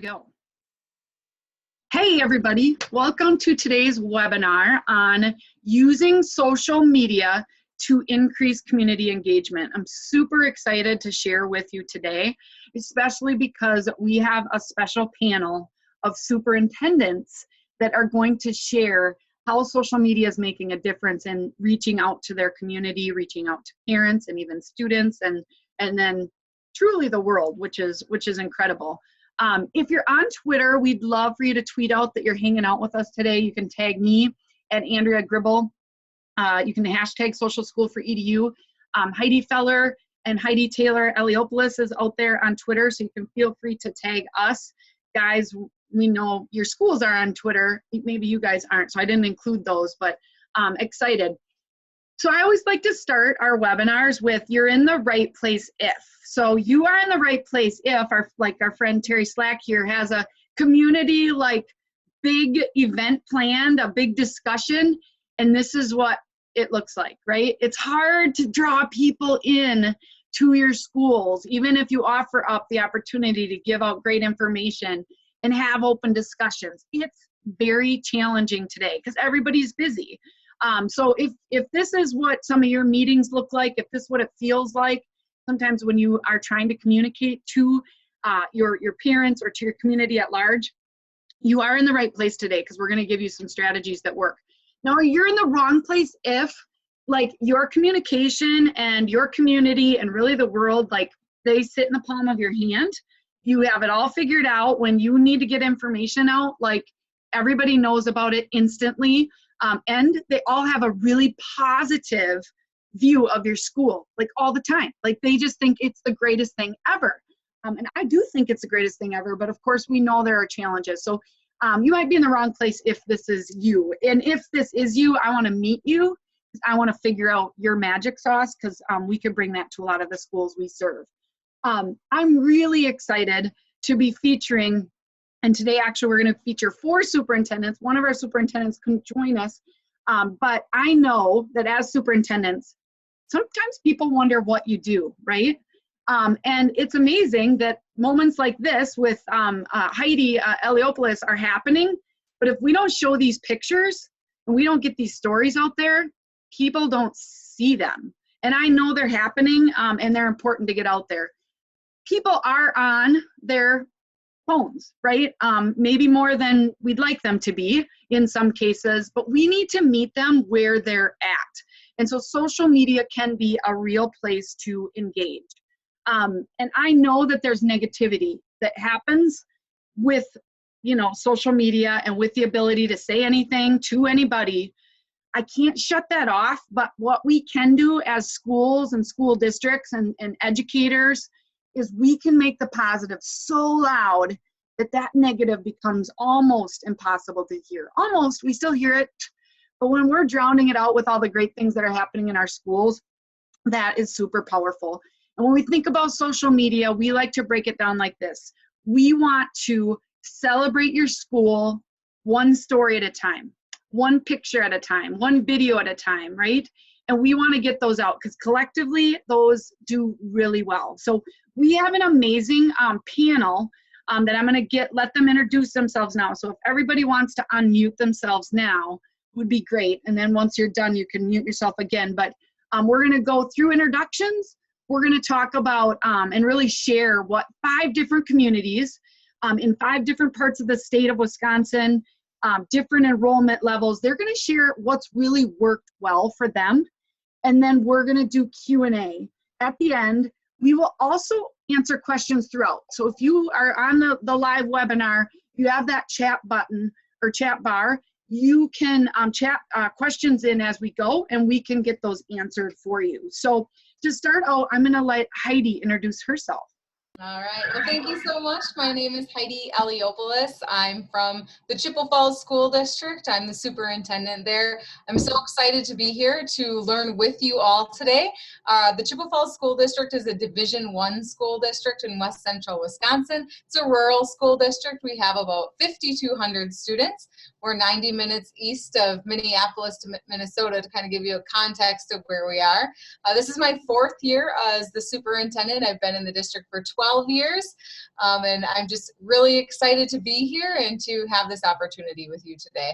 Go. Hey everybody, welcome to today's webinar on using social media to increase community engagement. I'm super excited to share with you today, especially because we have a special panel of superintendents that are going to share how social media is making a difference in reaching out to their community, reaching out to parents and even students, and then truly the world, which is incredible. If you're on Twitter, we'd love for you to tweet out that you're hanging out with us today. You can tag me at Andrea Gribble. You can hashtag Social School for EDU. Heidi Feller and Heidi Taylor Eliopoulos is out there on Twitter, so you can feel free to tag us. Guys, we know your schools are on Twitter. Maybe you guys aren't, so I didn't include those, but excited. So I always like to start our webinars with you're in the right place if. So you are in the right place if, our friend Terry Slack here has a community big event planned, a big discussion, and this is what it looks like, right? It's hard to draw people in to your schools, even if you offer up the opportunity to give out great information and have open discussions. It's very challenging today because everybody's busy. So if this is what some of your meetings look like, if this is what it feels like, sometimes when you are trying to communicate to your parents or to your community at large, you are in the right place today because we're going to give you some strategies that work. Now, you're in the wrong place if your communication and your community and really the world, they sit in the palm of your hand. You have it all figured out. When you need to get information out, everybody knows about it instantly. And they all have a really positive view of your school, all the time. They just think it's the greatest thing ever. And I do think it's the greatest thing ever, but of course we know there are challenges. So you might be in the wrong place if this is you. And if this is you, I want to meet you. I want to figure out your magic sauce because we could bring that to a lot of the schools we serve. I'm really excited to be featuring. And today, actually, we're going to feature 4 superintendents. One of our superintendents couldn't join us, but I know that as superintendents, sometimes people wonder what you do, right? And it's amazing that moments like this with Heidi Eliopoulos are happening, but if we don't show these pictures and we don't get these stories out there, people don't see them. And I know they're happening, and they're important to get out there. People are on their phones, right? Maybe more than we'd like them to be in some cases, but we need to meet them where they're at. And so social media can be a real place to engage. And I know that there's negativity that happens with, social media and with the ability to say anything to anybody. I can't shut that off, but what we can do as schools and school districts and educators is we can make the positive so loud that negative becomes almost impossible to hear. Almost, we still hear it, but when we're drowning it out with all the great things that are happening in our schools, that is super powerful. And when we think about social media, we like to break it down like this. We want to celebrate your school one story at a time, one picture at a time, one video at a time, right? And we want to get those out because collectively those do really well. So we have an amazing panel that I'm going to let them introduce themselves now. So if everybody wants to unmute themselves now, would be great. And then once you're done, you can mute yourself again. But we're going to go through introductions. We're going to talk about and really share what 5 different communities in 5 different parts of the state of Wisconsin, different enrollment levels. They're going to share what's really worked well for them. And then we're going to do Q&A. At the end, we will also answer questions throughout. So if you are on the live webinar, you have that chat button or chat bar. You can chat questions in as we go, and we can get those answered for you. So to start out, I'm going to let Heidi introduce herself. All right. Well, thank you so much. My name is Heidi Eliopoulos. I'm from the Chippewa Falls School District. I'm the superintendent there. I'm so excited to be here to learn with you all today. The Chippewa Falls School District is a Division I school district in West Central Wisconsin. It's a rural school district. We have about 5,200 students. We're 90 minutes east of Minneapolis to Minnesota to kind of give you a context of where we are. This is my 4th year as the superintendent. I've been in the district for 12 12 years. And I'm just really excited to be here and to have this opportunity with you today.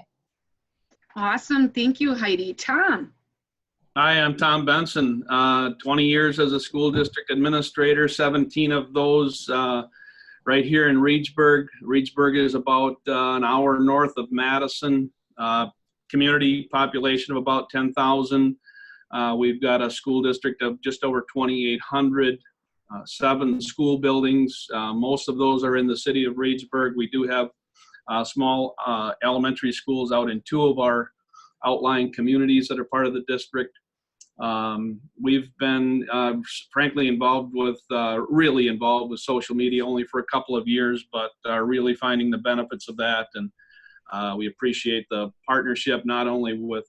Awesome. Thank you, Heidi. Tom. Hi, I'm Tom Benson. 20 years as a school district administrator, 17 of those right here in Reedsburg. Reedsburg is about an hour north of Madison. Community population of about 10,000. We've got a school district of just over 2,800, 7 school buildings. Most of those are in the city of Reedsburg. We do have small elementary schools out in 2 of our outlying communities that are part of the district. We've been frankly really involved with social media only for a couple of years, but really finding the benefits of that. And we appreciate the partnership not only with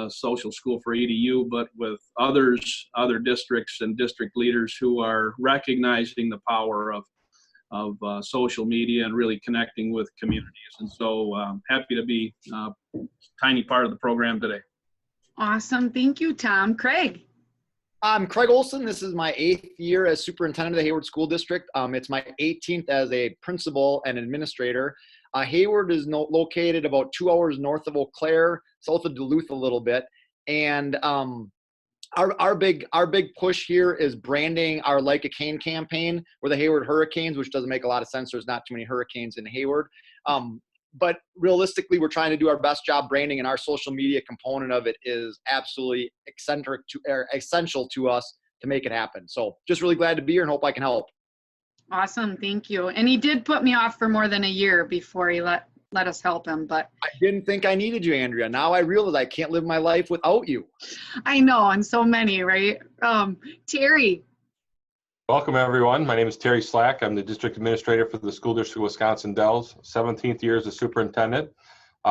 Social School for EDU, but with other districts and district leaders who are recognizing the power of social media and really connecting with communities. And so happy to be a tiny part of the program today. Awesome. Thank you, Tom. Craig. I'm Craig Olson. This is my 8th year as superintendent of the Hayward School District. It's my 18th as a principal and administrator. Hayward is located about 2 hours north of Eau Claire, south of Duluth a little bit. And our big push here is branding our Like a Cane campaign. We're the Hayward Hurricanes, which doesn't make a lot of sense. There's not too many hurricanes in Hayward. But realistically, we're trying to do our best job branding, and our social media component of it is absolutely essential to us to make it happen. So just really glad to be here and hope I can help. Awesome. Thank you. And he did put me off for more than a year before he let us help him, but I didn't think I needed you, Andrea. Now I realize I can't live my life without you. I know, and so many, right? Terry. Welcome, everyone. My name is Terry Slack. I'm the district administrator for the School District of Wisconsin Dells, 17th year as a superintendent.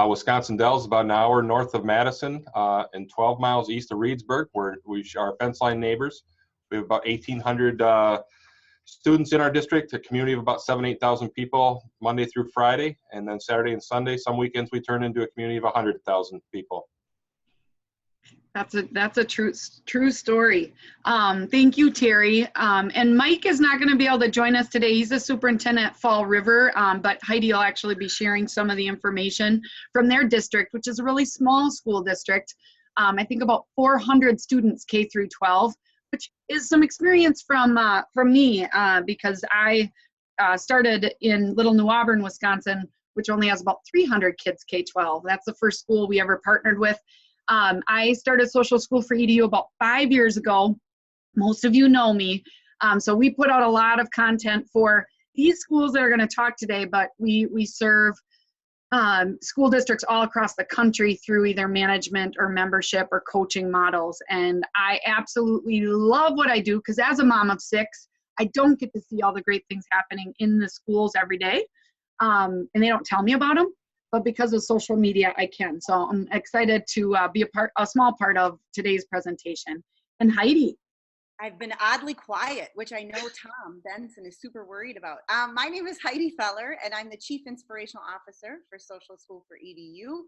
Wisconsin Dells is about an hour north of Madison and 12 miles east of Reedsburg, where we are fence line neighbors. We have about 1,800 students in our district, a community of about 8,000 people, Monday through Friday, and then Saturday and Sunday. Some weekends we turn into a community of 100,000 people. That's a true story. Thank you, Terry. And Mike is not going to be able to join us today. He's a superintendent at Fall River, but Heidi will actually be sharing some of the information from their district, which is a really small school district. I think about 400 students K through 12, which is some experience from me because I started in Little New Auburn, Wisconsin, which only has about 300 kids K-12. That's the first school we ever partnered with. I started Social School for EDU about 5 years ago. Most of you know me. So we put out a lot of content for these schools that are going to talk today, but we serve school districts all across the country through either management or membership or coaching models. And I absolutely love what I do because as a mom of 6, I don't get to see all the great things happening in the schools every day. And they don't tell me about them. But because of social media, I can. So I'm excited to be a small part of today's presentation. And Heidi. I've been oddly quiet, which I know Tom Benson is super worried about. My name is Heidi Feller, and I'm the Chief Inspirational Officer for Social School for EDU.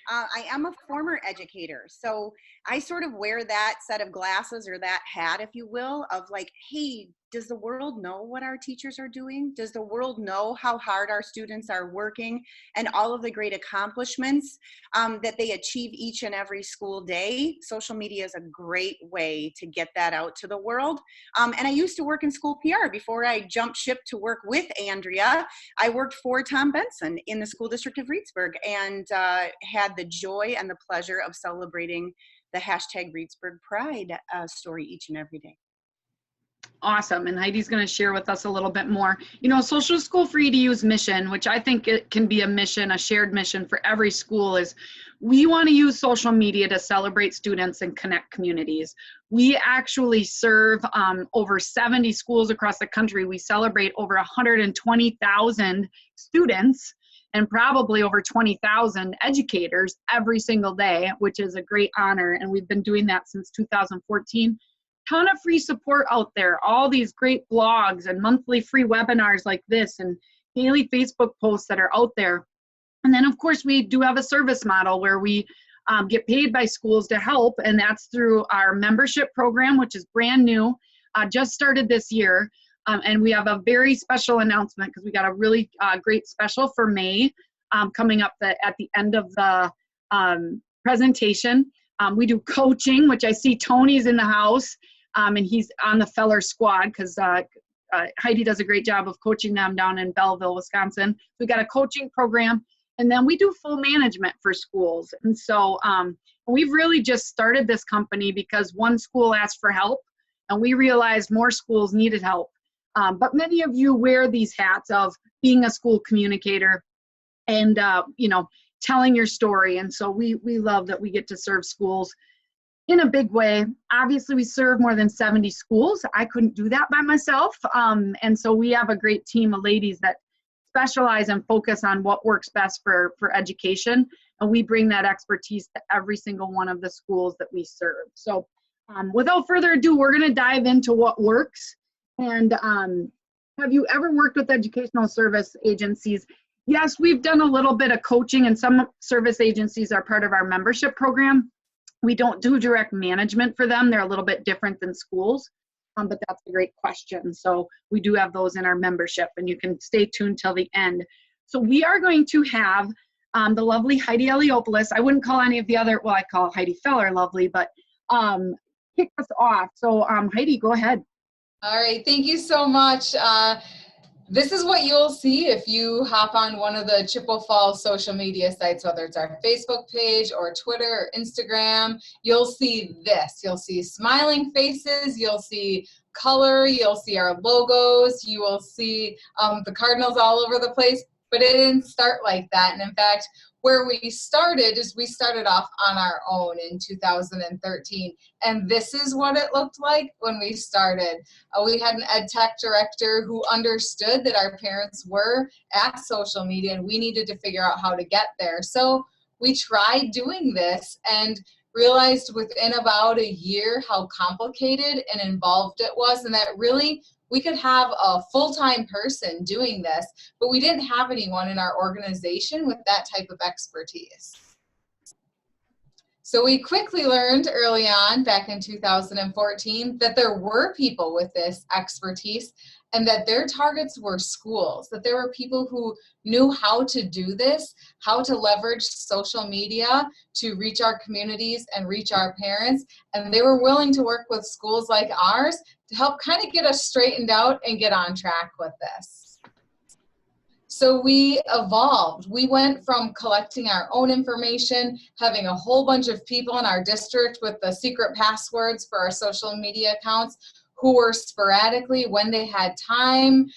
I am a former educator, so I sort of wear that set of glasses or that hat, if you will, of like, hey, does the world know what our teachers are doing? Does the world know how hard our students are working and all of the great accomplishments that they achieve each and every school day? Social media is a great way to get that out to the world. And I used to work in school PR before I jumped ship to work with Andrea. I worked for Tom Benson in the school district of Reedsburg and had the joy and the pleasure of celebrating the hashtag Reedsburg Pride story each and every day. Awesome. And Heidi's going to share with us a little bit more. You know, Social School for EDU's mission, which I think it can be a mission, a shared mission for every school, is we want to use social media to celebrate students and connect communities. We actually serve over 70 schools across the country. We celebrate over 120,000 students and probably over 20,000 educators every single day, which is a great honor. And we've been doing that since 2014. Ton of free support out there, all these great blogs and monthly free webinars like this and daily Facebook posts that are out there. And then of course we do have a service model where we get paid by schools to help, and that's through our membership program, which is brand new, just started this year. And we have a very special announcement because we got a really great special for May coming up at the end of the presentation. We do coaching, which I see Tony's in the house, and he's on the Feller squad because Heidi does a great job of coaching them down in Belleville, Wisconsin. We got a coaching program, and then we do full management for schools. And so we've really just started this company because one school asked for help, and we realized more schools needed help. But many of you wear these hats of being a school communicator and, telling your story. And so we love that we get to serve schools in a big way. Obviously, we serve more than 70 schools. I couldn't do that by myself. And so we have a great team of ladies that specialize and focus on what works best for education. And we bring that expertise to every single one of the schools that we serve. So without further ado, we're going to dive into what works. And have you ever worked with educational service agencies? Yes, we've done a little bit of coaching, and some service agencies are part of our membership program. We don't do direct management for them. They're a little bit different than schools, but that's a great question. So we do have those in our membership, and you can stay tuned till the end. So we are going to have the lovely Heidi Eliopoulos. I wouldn't call any of the other, well, I call Heidi Feller lovely, but kick us off. So Heidi, go ahead. All right, thank you so much. This is what you'll see if you hop on one of the Chippewa Falls social media sites, whether it's our Facebook page or Twitter or Instagram. You'll see this. You'll see smiling faces. You'll see color. You'll see our logos. You will see the Cardinals all over the place. But it didn't start like that. And in fact, where we started is we started off on our own in 2013. And this is what it looked like when we started. We had an ed tech director who understood that our parents were at social media and we needed to figure out how to get there. So we tried doing this and realized within about a year how complicated and involved it was, and that really we could have a full-time person doing this, but we didn't have anyone in our organization with that type of expertise. So we quickly learned early on, back in 2014, that there were people with this expertise and that their targets were schools, that there were people who knew how to do this, how to leverage social media to reach our communities and reach our parents, and they were willing to work with schools like ours to help kind of get us straightened out and get on track with this. So we evolved. We went from collecting our own information, having a whole bunch of people in our district with the secret passwords for our social media accounts who were sporadically, when they had time,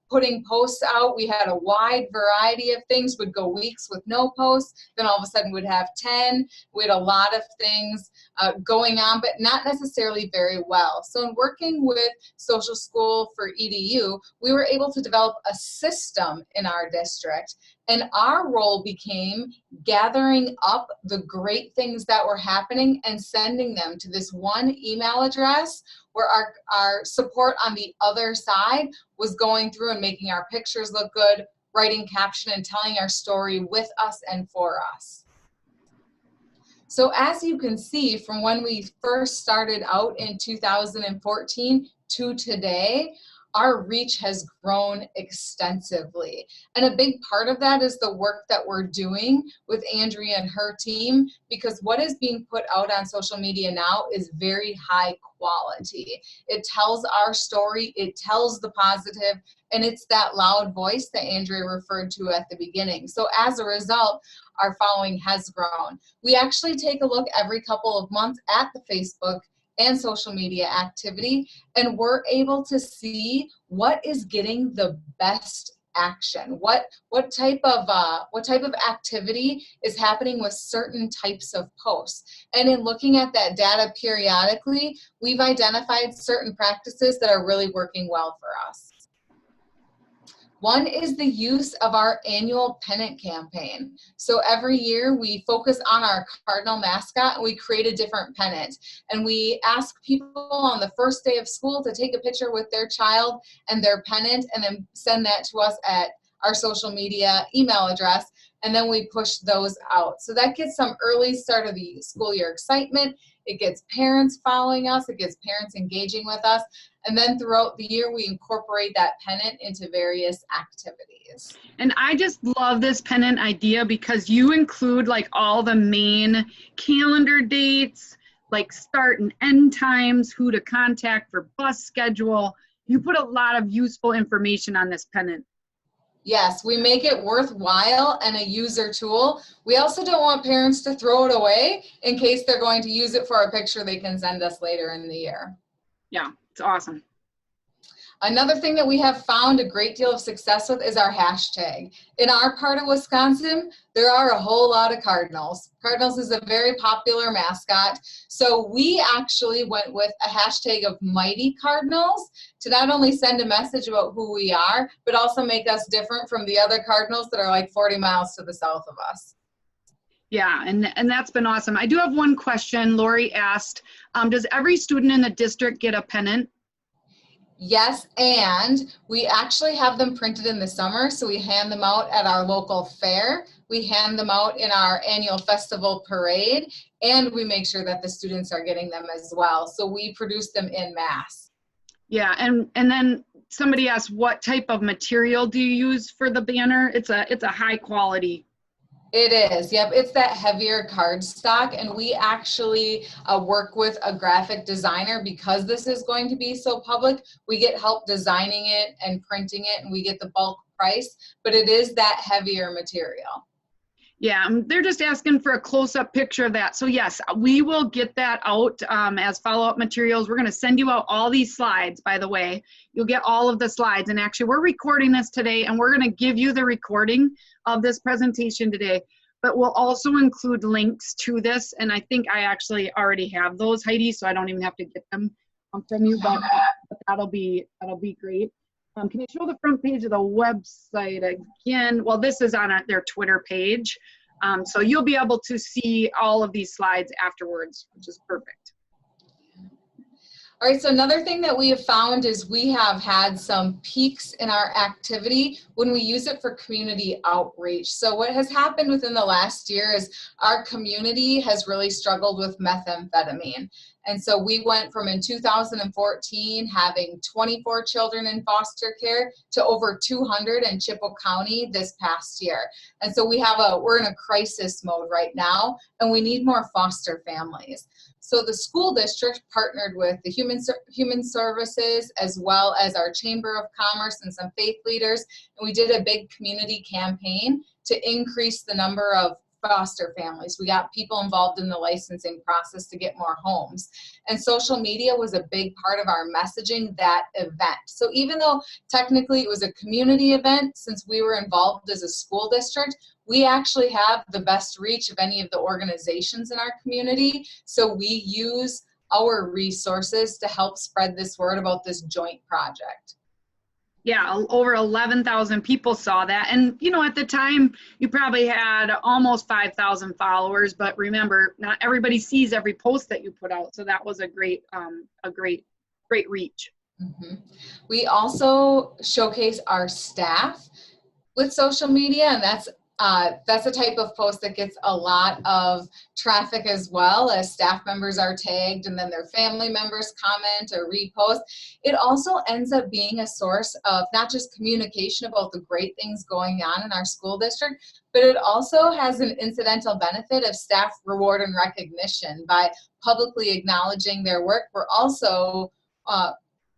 putting posts out. We had a wide variety of things, would go weeks with no posts, then all of a sudden we'd have 10. We had a lot of things going on, but not necessarily very well. So in working with Social School for EDU, we were able to develop a system in our district, and our role became gathering up the great things that were happening and sending them to this one email address where our support on the other side was going through and making our pictures look good, writing caption and telling our story with us and for us. So as you can see, from when we first started out in 2014 to today, our reach has grown extensively. And a big part of that is the work that we're doing with Andrea and her team, because what is being put out on social media now is very high quality. It tells our story, it tells the positive, and it's that loud voice that Andrea referred to at the beginning. So as a result, our following has grown. We actually take a look every couple of months at the Facebook and social media activity, and we're able to see what is getting the best action, what type of activity is happening with certain types of posts. And in looking at that data periodically, we've identified certain practices that are really working well for us. One is the use of our annual pennant campaign. So every year we focus on our Cardinal mascot and we create a different pennant. And we ask people on the first day of school to take a picture with their child and their pennant and then send that to us at our social media email address. And then we push those out. So that gets some early start of the school year excitement. It gets parents following us. It gets parents engaging with us. And then throughout the year, we incorporate that pennant into various activities. And I just love this pennant idea because you include like all the main calendar dates, like start and end times, who to contact for bus schedule. You put a lot of useful information on this pennant. Yes, we make it worthwhile and a user tool. We also don't want parents to throw it away in case they're going to use it for a picture they can send us later in the year. Yeah, it's awesome. Another thing that we have found a great deal of success with is our hashtag. In our part of Wisconsin, there are a whole lot of Cardinals. Cardinals is a very popular mascot. So we actually went with a hashtag of Mighty Cardinals to not only send a message about who we are, but also make us different from the other Cardinals that are like 40 miles to the south of us. Yeah, and that's been awesome. I do have one question. Lori asked, does every student in the district get a pennant? Yes, and we actually have them printed in the summer, so we hand them out at our local fair. We hand them out in our annual festival parade, and we make sure that the students are getting them as well. So we produce them in mass. Yeah, and then somebody asked, what type of material do you use for the banner? It's a high quality. It is, yep. It's that heavier cardstock, and we actually work with a graphic designer because this is going to be so public. We get help designing it and printing it, and we get the bulk price, but it is that heavier material. Yeah, they're just asking for a close-up picture of that. So yes, we will get that out as follow-up materials. We're going to send you out all these slides, by the way. You'll get all of the slides. And actually, we're recording this today, and we're going to give you the recording of this presentation today. But we'll also include links to this. And I think I actually already have those, Heidi, so I don't even have to get them from you. But that'll be great. Can you show the front page of the website again? Well, this is on their Twitter page. So you'll be able to see all of these slides afterwards, which is perfect. All right, so another thing that we have found is we have had some peaks in our activity when we use it for community outreach. So what has happened within the last year is our community has really struggled with methamphetamine. And so we went from in 2014 having 24 children in foster care to over 200 in Chippewa County this past year. And so we're in a crisis mode right now, and we need more foster families. So the school district partnered with the Human Services as well as our Chamber of Commerce and some faith leaders, and we did a big community campaign to increase the number of foster families. We got people involved in the licensing process to get more homes. And social media was a big part of our messaging that event. So even though technically it was a community event, since we were involved as a school district, we actually have the best reach of any of the organizations in our community. So we use our resources to help spread this word about this joint project. Yeah, over 11,000 people saw that. And, you know, at the time, you probably had almost 5,000 followers. But remember, not everybody sees every post that you put out. So that was a great reach. Mm-hmm. We also showcase our staff with social media, and that's a type of post that gets a lot of traffic as well, as staff members are tagged and then their family members comment or repost. It also ends up being a source of not just communication about the great things going on in our school district, but it also has an incidental benefit of staff reward and recognition. By publicly acknowledging their work, we're also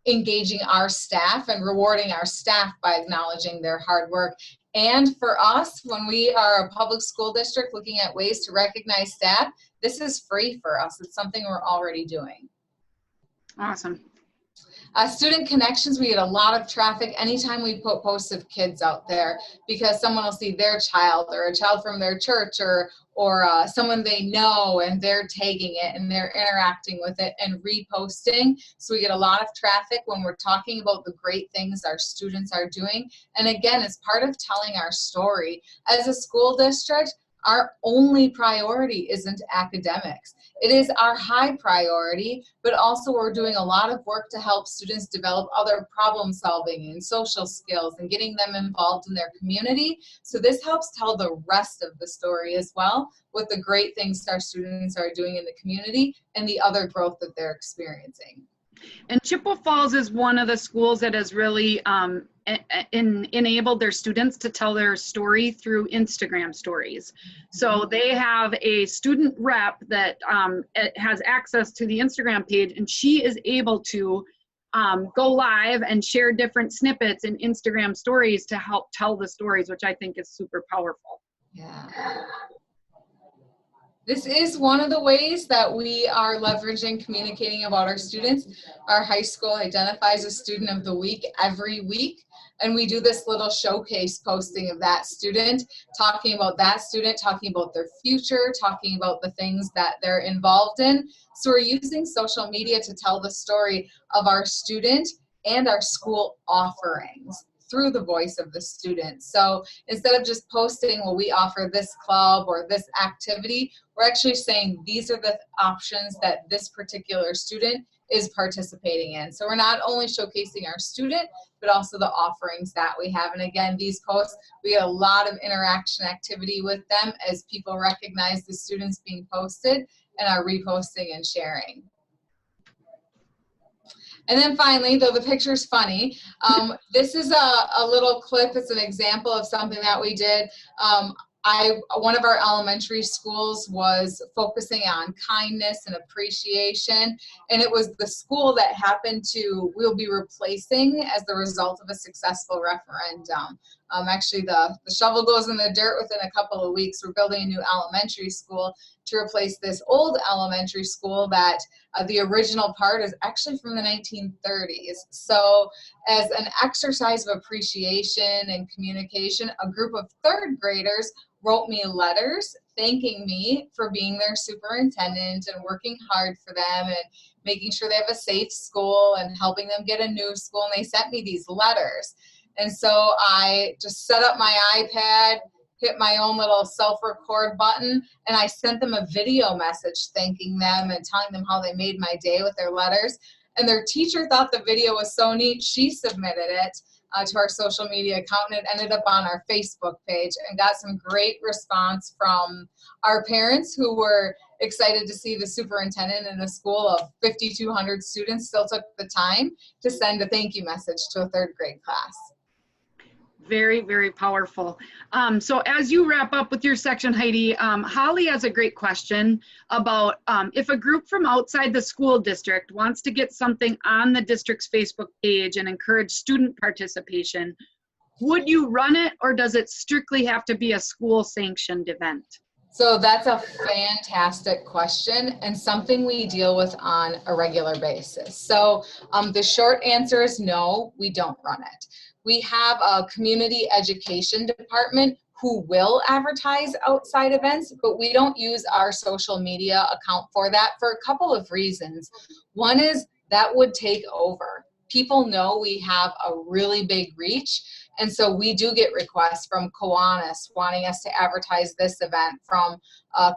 engaging our staff and rewarding our staff by acknowledging their hard work. And for us, when we are a public school district looking at ways to recognize staff, this is free for us. It's something we're already doing. Awesome. Student connections, we get a lot of traffic anytime we put posts of kids out there, because someone will see their child or a child from their church or someone they know, and they're tagging it and they're interacting with it and reposting. So we get a lot of traffic when we're talking about the great things our students are doing. And again, it's part of telling our story. As a school district, our only priority isn't academics. It is our high priority, but also we're doing a lot of work to help students develop other problem solving and social skills and getting them involved in their community. So this helps tell the rest of the story as well, with the great things our students are doing in the community and the other growth that they're experiencing. And Chippewa Falls is one of the schools that has really enabled their students to tell their story through Instagram stories. So they have a student rep that has access to the Instagram page, and she is able to go live and share different snippets in Instagram stories to help tell the stories, which I think is super powerful. Yeah. This is one of the ways that we are leveraging communicating about our students. Our high school identifies a student of the week every week, and we do this little showcase posting of that student, talking about that student, talking about their future, talking about the things that they're involved in. So we're using social media to tell the story of our student and our school offerings through the voice of the student. So instead of just posting, well, we offer this club or this activity, we're actually saying these are the options that this particular student is participating in. So we're not only showcasing our student, but also the offerings that we have. And again, these posts, we get a lot of interaction activity with them as people recognize the students being posted and are reposting and sharing. And then finally, though the picture's funny, this is a little clip. It's an example of something that we did. One of our elementary schools was focusing on kindness and appreciation, and it was the school that happened to, we'll be replacing as the result of a successful referendum. Actually, the shovel goes in the dirt within a couple of weeks. We're building a new elementary school to replace this old elementary school that the original part is actually from the 1930s. So as an exercise of appreciation and communication, a group of third graders wrote me letters thanking me for being their superintendent and working hard for them and making sure they have a safe school and helping them get a new school. And they sent me these letters. And so I just set up my iPad, hit my own little self-record button, and I sent them a video message thanking them and telling them how they made my day with their letters. And their teacher thought the video was so neat, she submitted it to our social media account, and it ended up on our Facebook page and got some great response from our parents who were excited to see the superintendent in a school of 5,200 students still took the time to send a thank you message to a third grade class. Very, very powerful. So as you wrap up with your section, Heidi, Holly has a great question about if a group from outside the school district wants to get something on the district's Facebook page and encourage student participation, would you run it, or does it strictly have to be a school-sanctioned event? So that's a fantastic question and something we deal with on a regular basis. So the short answer is no, we don't run it. We have a community education department who will advertise outside events, but we don't use our social media account for that for a couple of reasons. One is that would take over. People know we have a really big reach, and so we do get requests from Kiwanis wanting us to advertise this event, from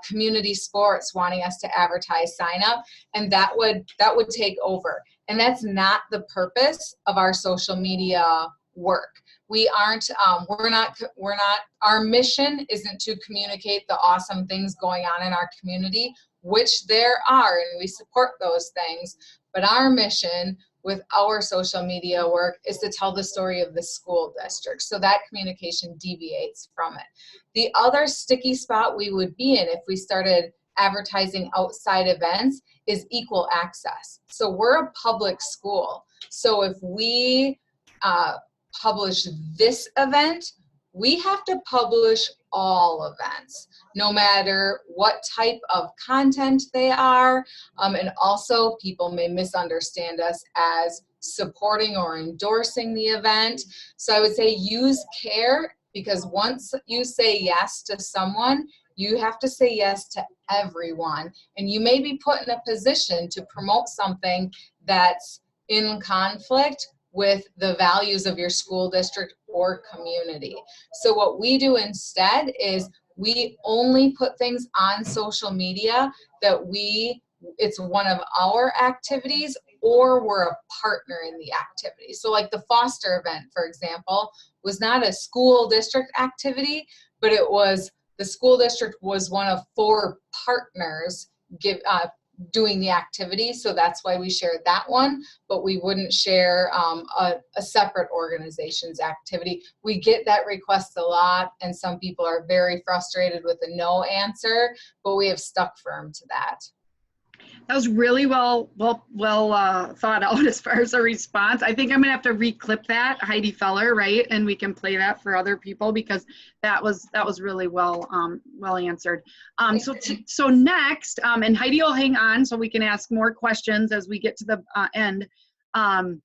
community sports wanting us to advertise sign up, and that would take over. And that's not the purpose of our social media work. We aren't, our mission isn't to communicate the awesome things going on in our community, which there are, and we support those things, but our mission with our social media work is to tell the story of the school district. So that communication deviates from it. The other sticky spot we would be in if we started advertising outside events is equal access. So we're a public school. So if we publish this event, we have to publish all events, no matter what type of content they are. And also people may misunderstand us as supporting or endorsing the event. So I would say use care, because once you say yes to someone, you have to say yes to everyone. And you may be put in a position to promote something that's in conflict with the values of your school district or community. So what we do instead is we only put things on social media that it's one of our activities or we're a partner in the activity. So like the Foster event, for example, was not a school district activity, but it was, the school district was one of 4 partners doing the activity. So that's why we shared that one, but we wouldn't share a separate organization's activity. We get that request a lot, and some people are very frustrated with a no answer, but we have stuck firm to that. That was really well thought out as far as a response. I think I'm gonna have to reclip that, Heidi Feller, right? And we can play that for other people, because that was really well answered. So next, and Heidi will hang on so we can ask more questions as we get to the end. And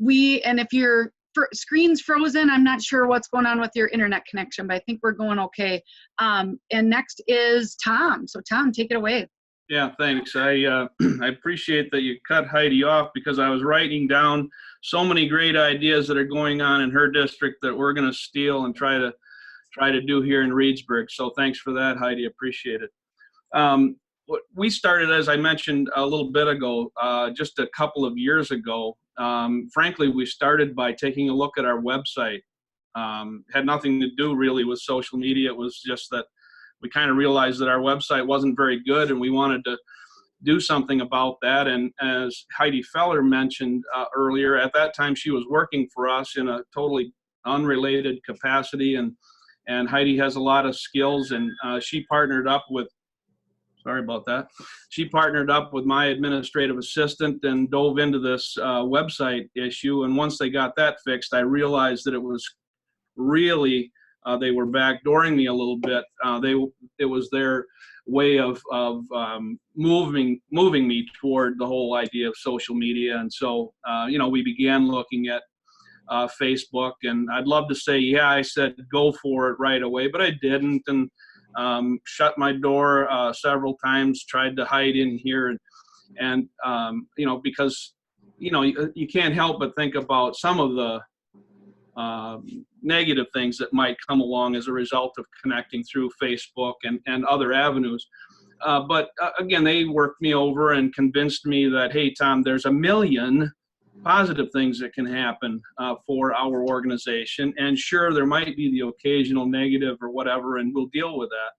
if your screen's frozen, I'm not sure what's going on with your internet connection, but I think we're going okay. And next is Tom. So Tom, take it away. Yeah, thanks. I appreciate that you cut Heidi off, because I was writing down so many great ideas that are going on in her district that we're going to steal and try to do here in Reedsburg. So thanks for that, Heidi. Appreciate it. We started, as I mentioned a little bit ago, just a couple of years ago. Frankly, we started by taking a look at our website. Had nothing to do really with social media. It was just that we kind of realized that our website wasn't very good, and we wanted to do something about that. And as Heidi Feller mentioned earlier, at that time she was working for us in a totally unrelated capacity, and Heidi has a lot of skills, and she partnered up with, sorry about that, she partnered up with my administrative assistant and dove into this website issue. And once they got that fixed, I realized that it was really they were backdooring me a little bit. It was their way of moving me toward the whole idea of social media. And so, we began looking at Facebook, and I'd love to say, yeah, I said go for it right away, but I didn't, and shut my door several times, tried to hide in here, and because you can't help but think about some of the negative things that might come along as a result of connecting through Facebook and other avenues. But again, they worked me over and convinced me that, hey, Tom, there's a million positive things that can happen for our organization. And sure, there might be the occasional negative or whatever, and we'll deal with that.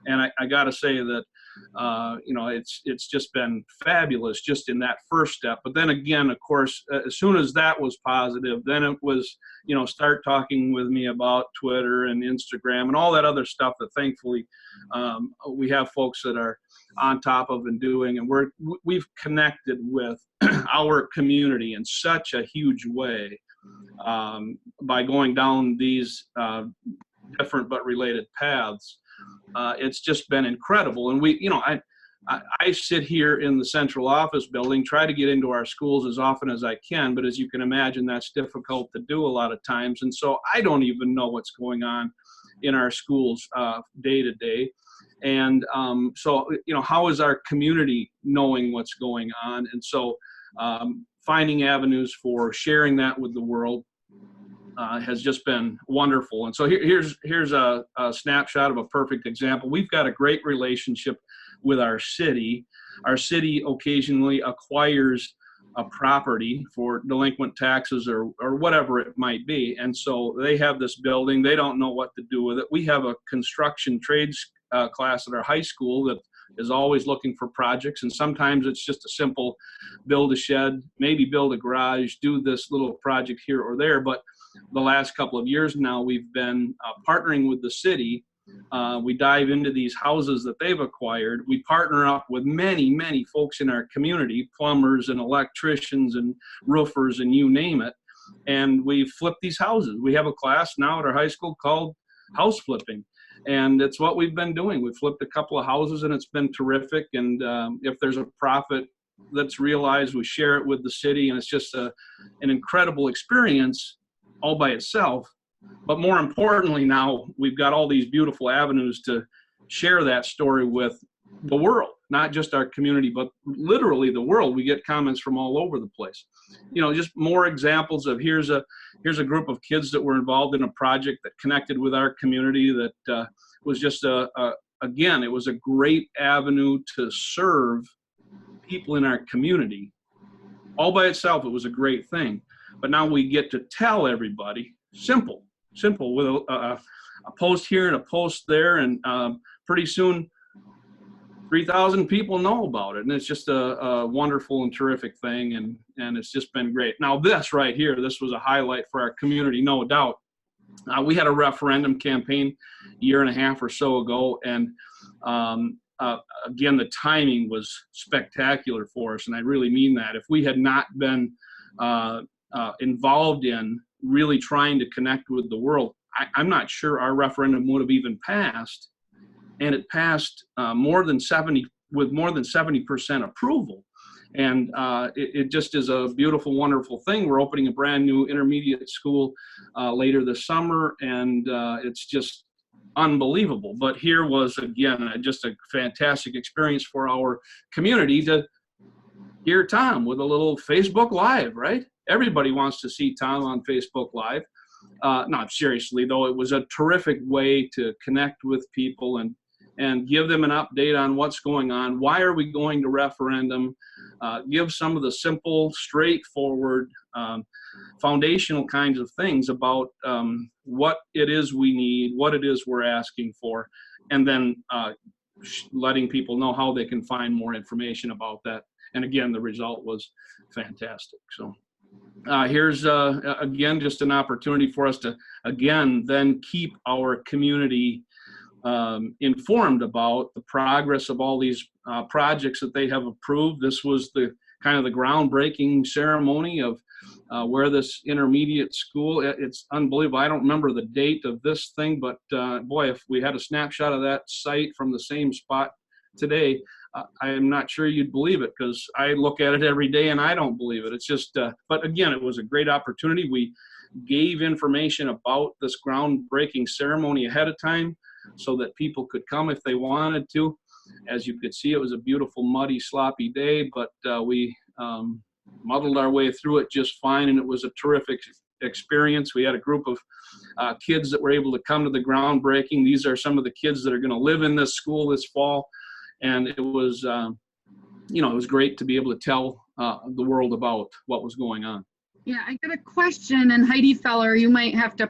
And I got to say that, it's just been fabulous just in that first step. But then again, of course, as soon as that was positive, then it was, start talking with me about Twitter and Instagram and all that other stuff that thankfully we have folks that are on top of and doing, and we've connected with our community in such a huge way by going down these different but related paths. It's just been incredible. And I sit here in the central office building, try to get into our schools as often as I can, but as you can imagine, that's difficult to do a lot of times. And so I don't even know what's going on in our schools day to day. And so, how is our community knowing what's going on? And so finding avenues for sharing that with the world has just been wonderful. And so here's a snapshot of a perfect example. We've got a great relationship with our city. Our city occasionally acquires a property for delinquent taxes or whatever it might be. And so they have this building. They don't know what to do with it. We have a construction trades class at our high school that is always looking for projects. And sometimes it's just a simple build a shed, maybe build a garage, do this little project here or there. But the last couple of years now, we've been partnering with the city. We dive into these houses that they've acquired. We partner up with many, many folks in our community, plumbers and electricians and roofers and you name it. And we flip these houses. We have a class now at our high school called house flipping. And it's what we've been doing. We've flipped a couple of houses and it's been terrific. And if there's a profit that's realized, we share it with the city. And it's just an incredible experience all by itself. But more importantly, now we've got all these beautiful avenues to share that story with the world, not just our community, but literally the world. We get comments from all over the place. just more examples of here's a group of kids that were involved in a project that connected with our community that was just again, it was a great avenue to serve people in our community. All by itself, it was a great thing. But now we get to tell everybody, simple with a post here and a post there, and pretty soon 3,000 people know about it, and it's just a wonderful and terrific thing, and it's just been great. Now this right here, this was a highlight for our community, no doubt. We had a referendum campaign a year and a half or so ago, and again, the timing was spectacular for us, and I really mean that. If we had not been involved in really trying to connect with the world, I'm not sure our referendum would have even passed. And it passed with more than 70% approval. And it just is a beautiful, wonderful thing. We're opening a brand new intermediate school later this summer, and it's just unbelievable. But here was, again, just a fantastic experience for our community to hear Tom with a little Facebook Live, right? Everybody wants to see Tom on Facebook Live. Not seriously, though, it was a terrific way to connect with people and give them an update on what's going on. Why are we going to referendum? Give some of the simple, straightforward, foundational kinds of things about what it is we need, what it is we're asking for, and then letting people know how they can find more information about that. And again, the result was fantastic. So here's, again, just an opportunity for us to, again, then keep our community informed about the progress of all these projects that they have approved. This was the kind of the groundbreaking ceremony of where this intermediate school, it's unbelievable. I don't remember the date of this thing, but boy, if we had a snapshot of that site from the same spot today, I am not sure you'd believe it, because I look at it every day and I don't believe it. It's just, but again, it was a great opportunity. We gave information about this groundbreaking ceremony ahead of time so that people could come if they wanted to. As you could see, it was a beautiful, muddy, sloppy day, but we muddled our way through it just fine, and it was a terrific experience. We had a group of kids that were able to come to the groundbreaking. These are some of the kids that are going to live in this school this fall, and it was, it was great to be able to tell the world about what was going on. Yeah, I got a question, and Heidi Feller, you might have to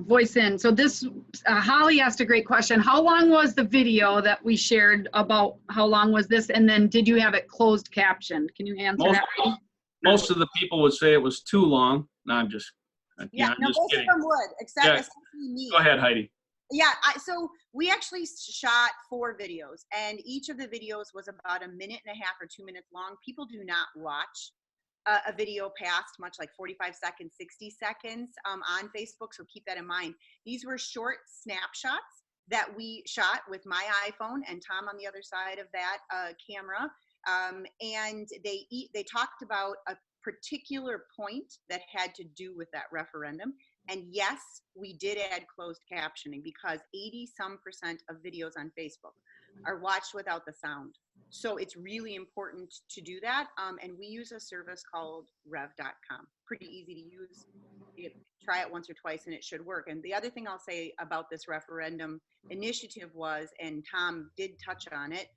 voice in. So this, Holly asked a great question. How long was the video that we shared about, how long was this? And then did you have it closed captioned? Can you answer that, Heidi? Most of the people would say it was too long. No, I'm just kidding. Most of them would, especially me. Go ahead, Heidi. Yeah, so we actually shot 4 videos, and each of the videos was about 1.5 minutes or 2 minutes long. People do not watch a video past much like 45 seconds, 60 seconds on Facebook, so keep that in mind. These were short snapshots that we shot with my iPhone and Tom on the other side of that camera, and they talked about a particular point that had to do with that referendum. And yes, we did add closed captioning, because 80% of videos on Facebook are watched without the sound. So it's really important to do that. And we use a service called rev.com. Pretty easy to use. You try it once or twice and it should work. And the other thing I'll say about this referendum initiative was, and Tom did touch on it,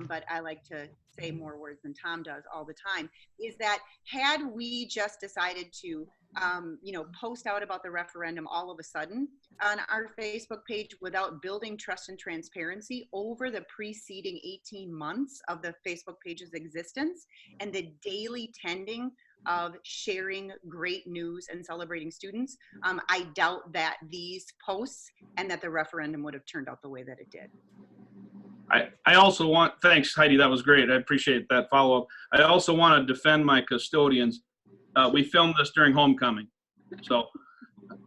but I like to say more words than Tom does all the time, is that had we just decided to post out about the referendum all of a sudden on our Facebook page without building trust and transparency over the preceding 18 months of the Facebook page's existence and the daily tending of sharing great news and celebrating students, I doubt that these posts and that the referendum would have turned out the way that it did. I also want, thanks Heidi, that was great. I appreciate that follow-up. I also want to defend my custodians. We filmed this during homecoming, so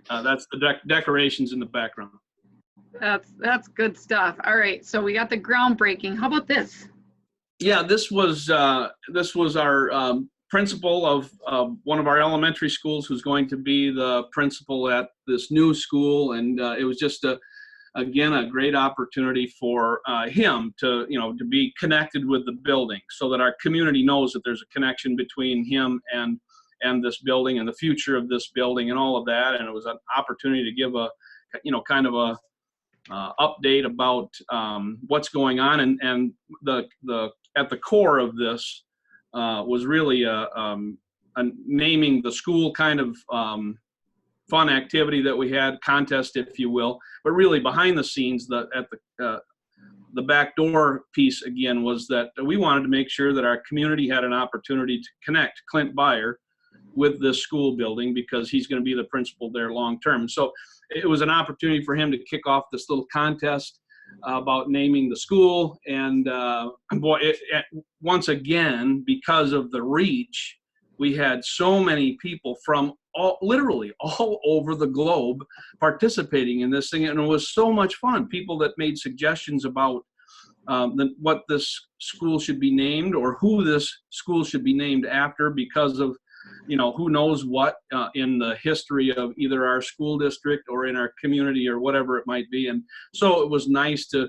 that's the decorations in the background. That's good stuff. All right, so we got the groundbreaking. How about this? Yeah, this was our principal of one of our elementary schools, who's going to be the principal at this new school, and it was just again a great opportunity for him to be connected with the building, so that our community knows that there's a connection between him and and this building and the future of this building and all of that. And it was an opportunity to give a, kind of a update about what's going on. And the at the core of this was really a naming the school kind of fun activity that we had, contest, if you will. But really behind the scenes, the backdoor piece again was that we wanted to make sure that our community had an opportunity to connect Clint Byer with this school building, because he's going to be the principal there long term. So it was an opportunity for him to kick off this little contest about naming the school. And once again, because of the reach, we had so many people from literally all over the globe participating in this thing, and it was so much fun. People that made suggestions about what this school should be named, or who this school should be named after, because of who knows what in the history of either our school district or in our community or whatever it might be. And so it was nice to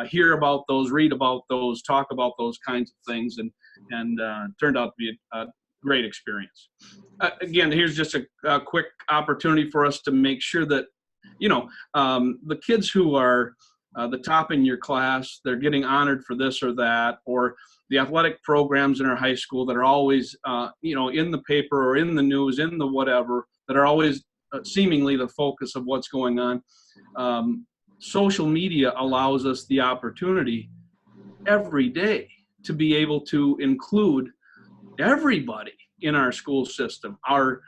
hear about those, read about those, talk about those kinds of things, and turned out to be a great experience. Again, here's just a quick opportunity for us to make sure that the kids who are the top in your class, they're getting honored for this or that, or the athletic programs in our high school that are always in the paper or in the news, in the whatever, that are always seemingly the focus of what's going on. Social media allows us the opportunity every day to be able to include everybody in our school system. Our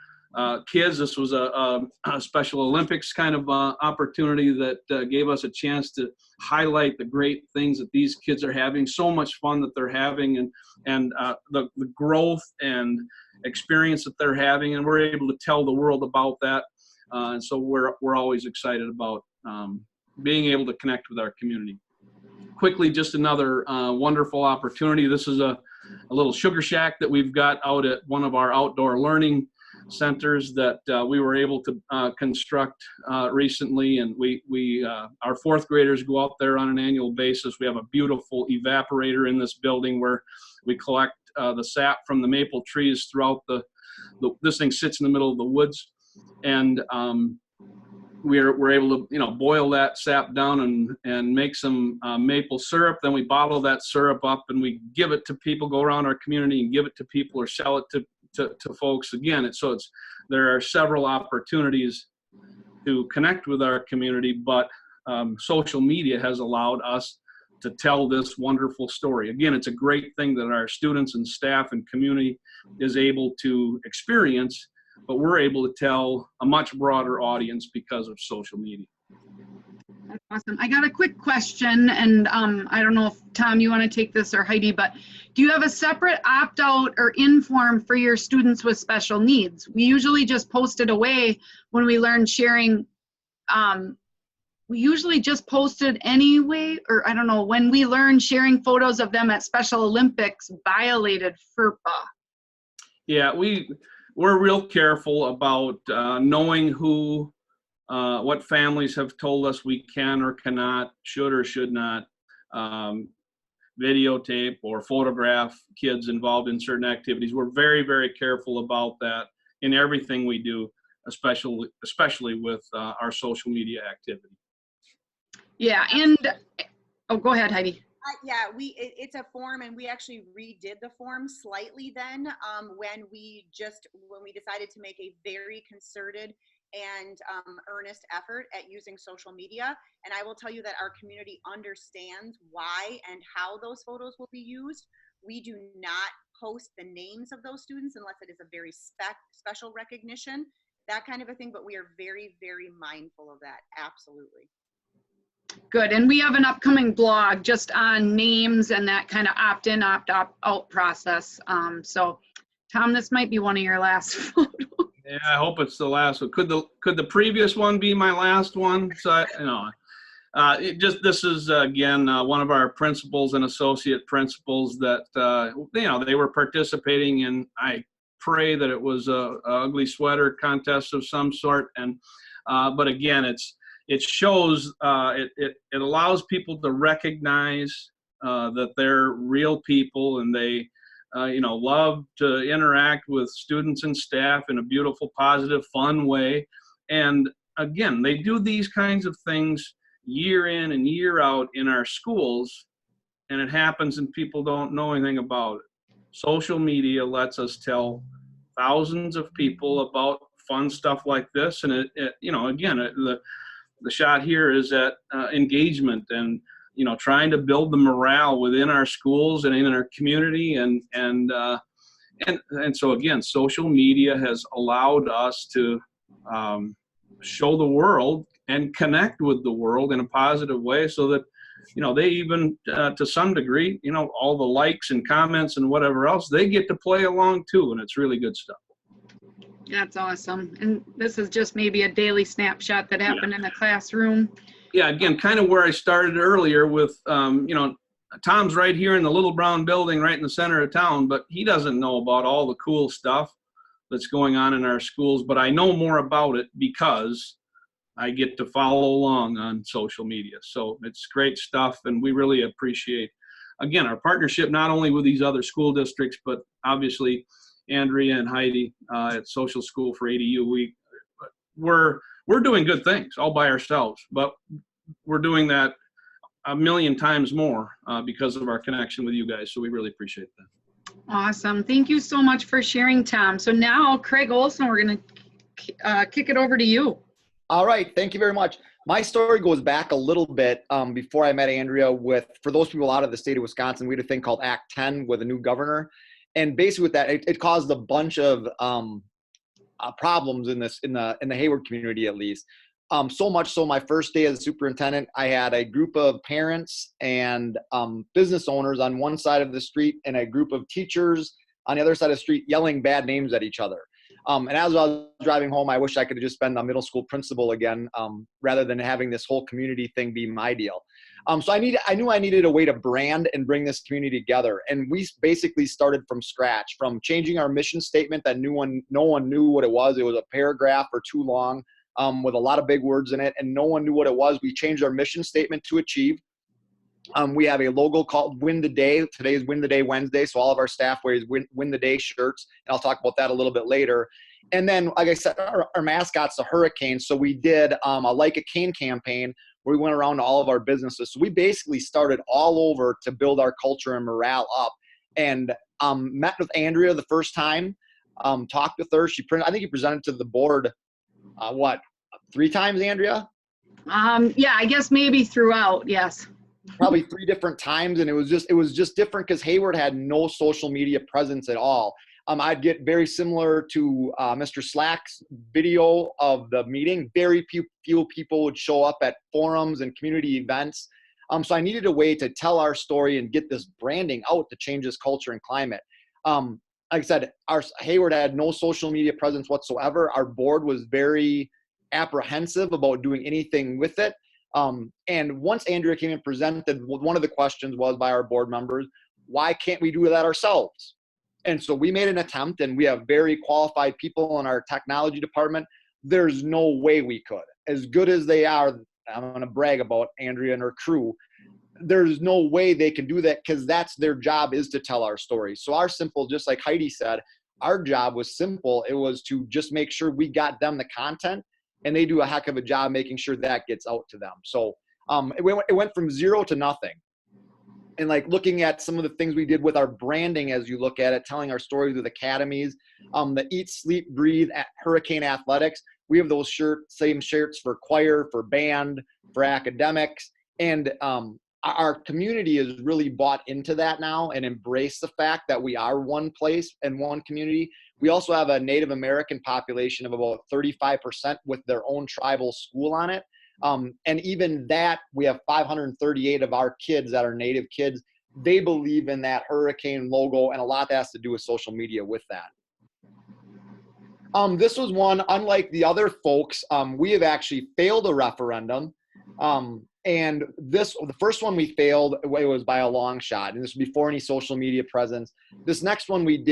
kids, this was a Special Olympics kind of opportunity that gave us a chance to highlight the great things that these kids are having, so much fun that they're having, and the growth and experience that they're having, and we're able to tell the world about that. And so we're always excited about being able to connect with our community. Quickly, just another wonderful opportunity. This is a little sugar shack that we've got out at one of our outdoor learning centers that we were able to construct recently, and our fourth graders go out there on an annual basis. We have a beautiful evaporator in this building where we collect the sap from the maple trees throughout this thing sits in the middle of the woods, and we're able to boil that sap down and make some maple syrup. Then we bottle that syrup up and we give it to people, go around our community and give it to people, or sell it to folks. Again, there are several opportunities to connect with our community, but social media has allowed us to tell this wonderful story. Again, it's a great thing that our students and staff and community is able to experience, but we're able to tell a much broader audience because of social media. That's awesome. I got a quick question, and I don't know if Tom, you want to take this, or Heidi, but do you have a separate opt-out or in-form for your students with special needs? We usually just post it away when we learn sharing. We usually just post it anyway, or I don't know, when we learn sharing photos of them at Special Olympics violated FERPA. Yeah, we're real careful about knowing what families have told us we can or cannot, should or should not videotape or photograph kids involved in certain activities. We're very, very careful about that in everything we do, especially with our social media activity. Yeah, and go ahead, Heidi. Yeah, it's a form, and we actually redid the form slightly then when we decided to make a very concerted and earnest effort at using social media. And I will tell you that our community understands why and how those photos will be used. We do not post the names of those students unless it is a very special recognition, that kind of a thing, but we are very, very mindful of that, absolutely. Good, and we have an upcoming blog just on names and that kind of opt-in, opt-out process. So, Tom, this might be one of your last photos. Yeah, I hope it's the last one. Could the previous one be my last one? So this is again one of our principals and associate principals that they were participating in. I pray that it was a ugly sweater contest of some sort, and but again, it shows it allows people to recognize that they're real people, and they love to interact with students and staff in a beautiful, positive, fun way. And again, they do these kinds of things year in and year out in our schools, and it happens and people don't know anything about it. Social media lets us tell thousands of people about fun stuff like this. And the shot here is at engagement and, trying to build the morale within our schools and in our community. And so again, social media has allowed us to show the world and connect with the world in a positive way, so that, they even, to some degree, all the likes and comments and whatever else, they get to play along too. And it's really good stuff. That's awesome. And this is just maybe a daily snapshot that happened in the classroom. Yeah, again, kind of where I started earlier with, Tom's right here in the little brown building right in the center of town, but he doesn't know about all the cool stuff that's going on in our schools. But I know more about it because I get to follow along on social media. So it's great stuff, and we really appreciate, again, our partnership not only with these other school districts, but obviously Andrea and Heidi at Social School for ADU. We're doing good things all by ourselves, but we're doing that a million times more because of our connection with you guys. So we really appreciate that. Awesome. Thank you so much for sharing, Tom. So now, Craig Olson, we're going to kick it over to you. All right. Thank you very much. My story goes back a little bit before I met Andrea. For those people out of the state of Wisconsin, we had a thing called Act 10 with a new governor. And basically with that, it caused a bunch of problems in the Hayward community, at least. So much so, my first day as a superintendent, I had a group of parents and business owners on one side of the street and a group of teachers on the other side of the street yelling bad names at each other. And as I was driving home, I wish I could have just been the middle school principal again, rather than having this whole community thing be my deal. So I knew I needed a way to brand and bring this community together. And we basically started from scratch, from changing our mission statement that no one knew what it was. It was a paragraph or too long with a lot of big words in it, and no one knew what it was. We changed our mission statement to achieve. We have a logo called Win the Day. Today is Win the Day Wednesday, so all of our staff wears Win the Day shirts, and I'll talk about that a little bit later. And then, like I said, our mascot's a hurricane, so we did a Like a Cane campaign where we went around to all of our businesses. So we basically started all over to build our culture and morale up. And met with Andrea the first time, talked with her. I think you presented to the board, 3 times, Andrea? Yeah, I guess maybe throughout, yes. Probably 3 different times, and it was just different because Hayward had no social media presence at all. I'd get very similar to Mr. Slack's video of the meeting. Very few people would show up at forums and community events. So I needed a way to tell our story and get this branding out to change this culture and climate. Like I said, Hayward had no social media presence whatsoever. Our board was very apprehensive about doing anything with it. And once Andrea came and presented, one of the questions was by our board members, why can't we do that ourselves? And so we made an attempt, and we have very qualified people in our technology department. There's no way we could. As good as they are, I'm going to brag about Andrea and her crew, there's no way they can do that because that's their job, is to tell our story. So just like Heidi said, our job was simple. It was to just make sure we got them the content, and they do a heck of a job making sure that gets out to them. So it went from 0 to nothing. And like looking at some of the things we did with our branding, as you look at it, telling our stories with academies, the Eat, Sleep, Breathe at Hurricane Athletics. We have those same shirts for choir, for band, for academics. And our community is really bought into that now and embrace the fact that we are one place and one community. We also have a Native American population of about 35% with their own tribal school on it. And even that, we have 538 of our kids that are Native kids. They believe in that hurricane logo, and a lot that has to do with social media with that. This was one, unlike the other folks, we have actually failed a referendum. And the first one we failed, it was by a long shot, and this was before any social media presence. This next one we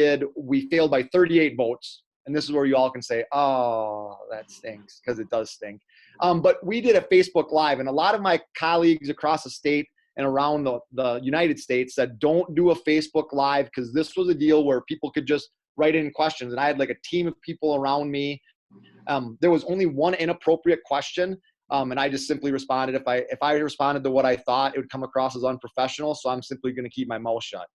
failed by 38 votes. And this is where you all can say, oh, that stinks, because it does stink. But we did a Facebook Live, and a lot of my colleagues across the state and around the United States said, don't do a Facebook Live, because this was a deal where people could just write in questions. And I had like a team of people around me. There was only one inappropriate question. And I just simply responded. If I responded to what I thought, it would come across as unprofessional. So I'm simply going to keep my mouth shut.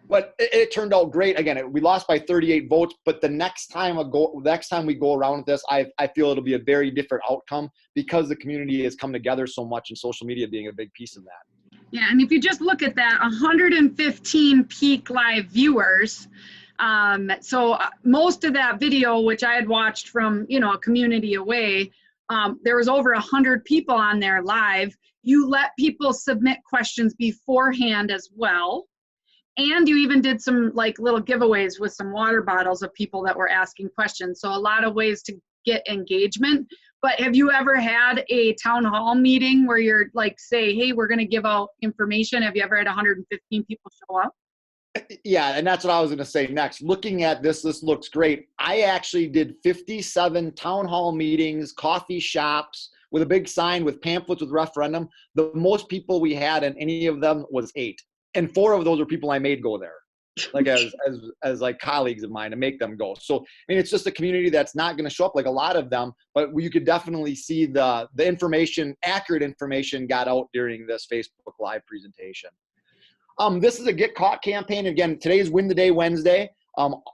But it turned out great. Again, we lost by 38 votes, but the next time we go around with this, I feel it'll be a very different outcome, because the community has come together so much, and social media being a big piece of that. Yeah, and if you just look at that, 115 peak live viewers. So most of that video, which I had watched from, a community away, there was over 100 people on there live. You let people submit questions beforehand as well. And you even did some like little giveaways with some water bottles of people that were asking questions. So a lot of ways to get engagement. But have you ever had a town hall meeting where you're like, say, hey, we're going to give out information? Have you ever had 115 people show up? Yeah, and that's what I was going to say next. Looking at this looks great. I actually did 57 town hall meetings, coffee shops with a big sign with pamphlets with referendum. The most people we had in any of them was 8. And 4 of those were people I made go there, like as like colleagues of mine, to make them go. So, I mean, it's just a community that's not going to show up like a lot of them, but you could definitely see the information, accurate information got out during this Facebook Live presentation. This is a Get Caught campaign. Again, today is Win the Day Wednesday.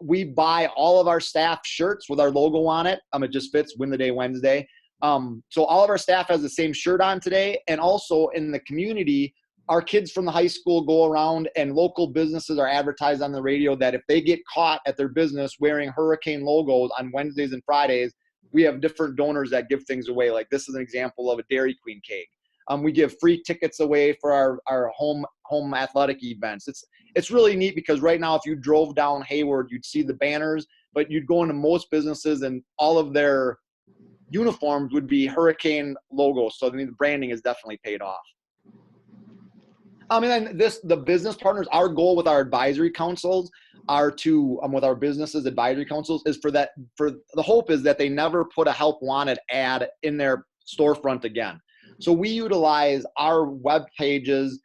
We buy all of our staff shirts with our logo on it. It just fits Win the Day Wednesday. So all of our staff has the same shirt on today. And also in the community, our kids from the high school go around, and local businesses are advertised on the radio that if they get caught at their business wearing hurricane logos on Wednesdays and Fridays, we have different donors that give things away. Like this is an example of a Dairy Queen cake. We give free tickets away for our home athletic events. It's really neat, because right now if you drove down Hayward, you'd see the banners, but you'd go into most businesses and all of their uniforms would be hurricane logos. So I mean, the branding is definitely paid off. And then the business partners, our goal with our advisory councils are to, with our businesses advisory councils, is for the hope is that they never put a help wanted ad in their storefront again. So we utilize our web pages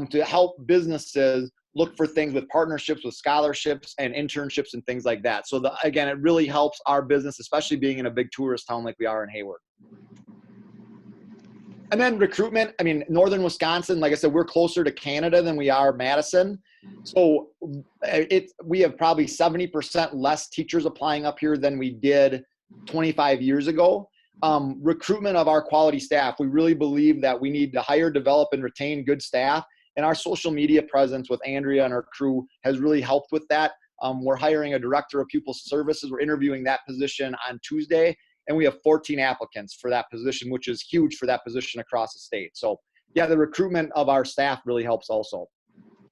to help businesses look for things with partnerships with scholarships and internships and things like that. So again, it really helps our business, especially being in a big tourist town like we are in Hayward. And then recruitment, I mean, northern Wisconsin, like I said, we're closer to Canada than we are Madison. So we have probably 70% less teachers applying up here than we did 25 years ago. Recruitment of our quality staff, we really believe that we need to hire, develop, and retain good staff. And our social media presence with Andrea and her crew has really helped with that. We're hiring a director of pupil services. We're interviewing that position on Tuesday. And we have 14 applicants for that position, which is huge for that position across the state. So yeah, the recruitment of our staff really helps also.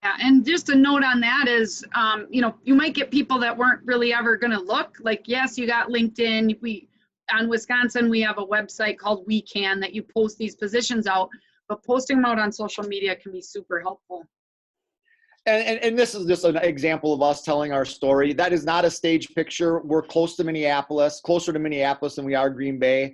Yeah, and just a note on that is, you might get people that weren't really ever going to look. Like, yes, you got LinkedIn. On Wisconsin, we have a website called We Can that you post these positions out, but posting them out on social media can be super helpful. And this is just an example of us telling our story. That is not a stage picture. We're closer to Minneapolis than we are Green Bay.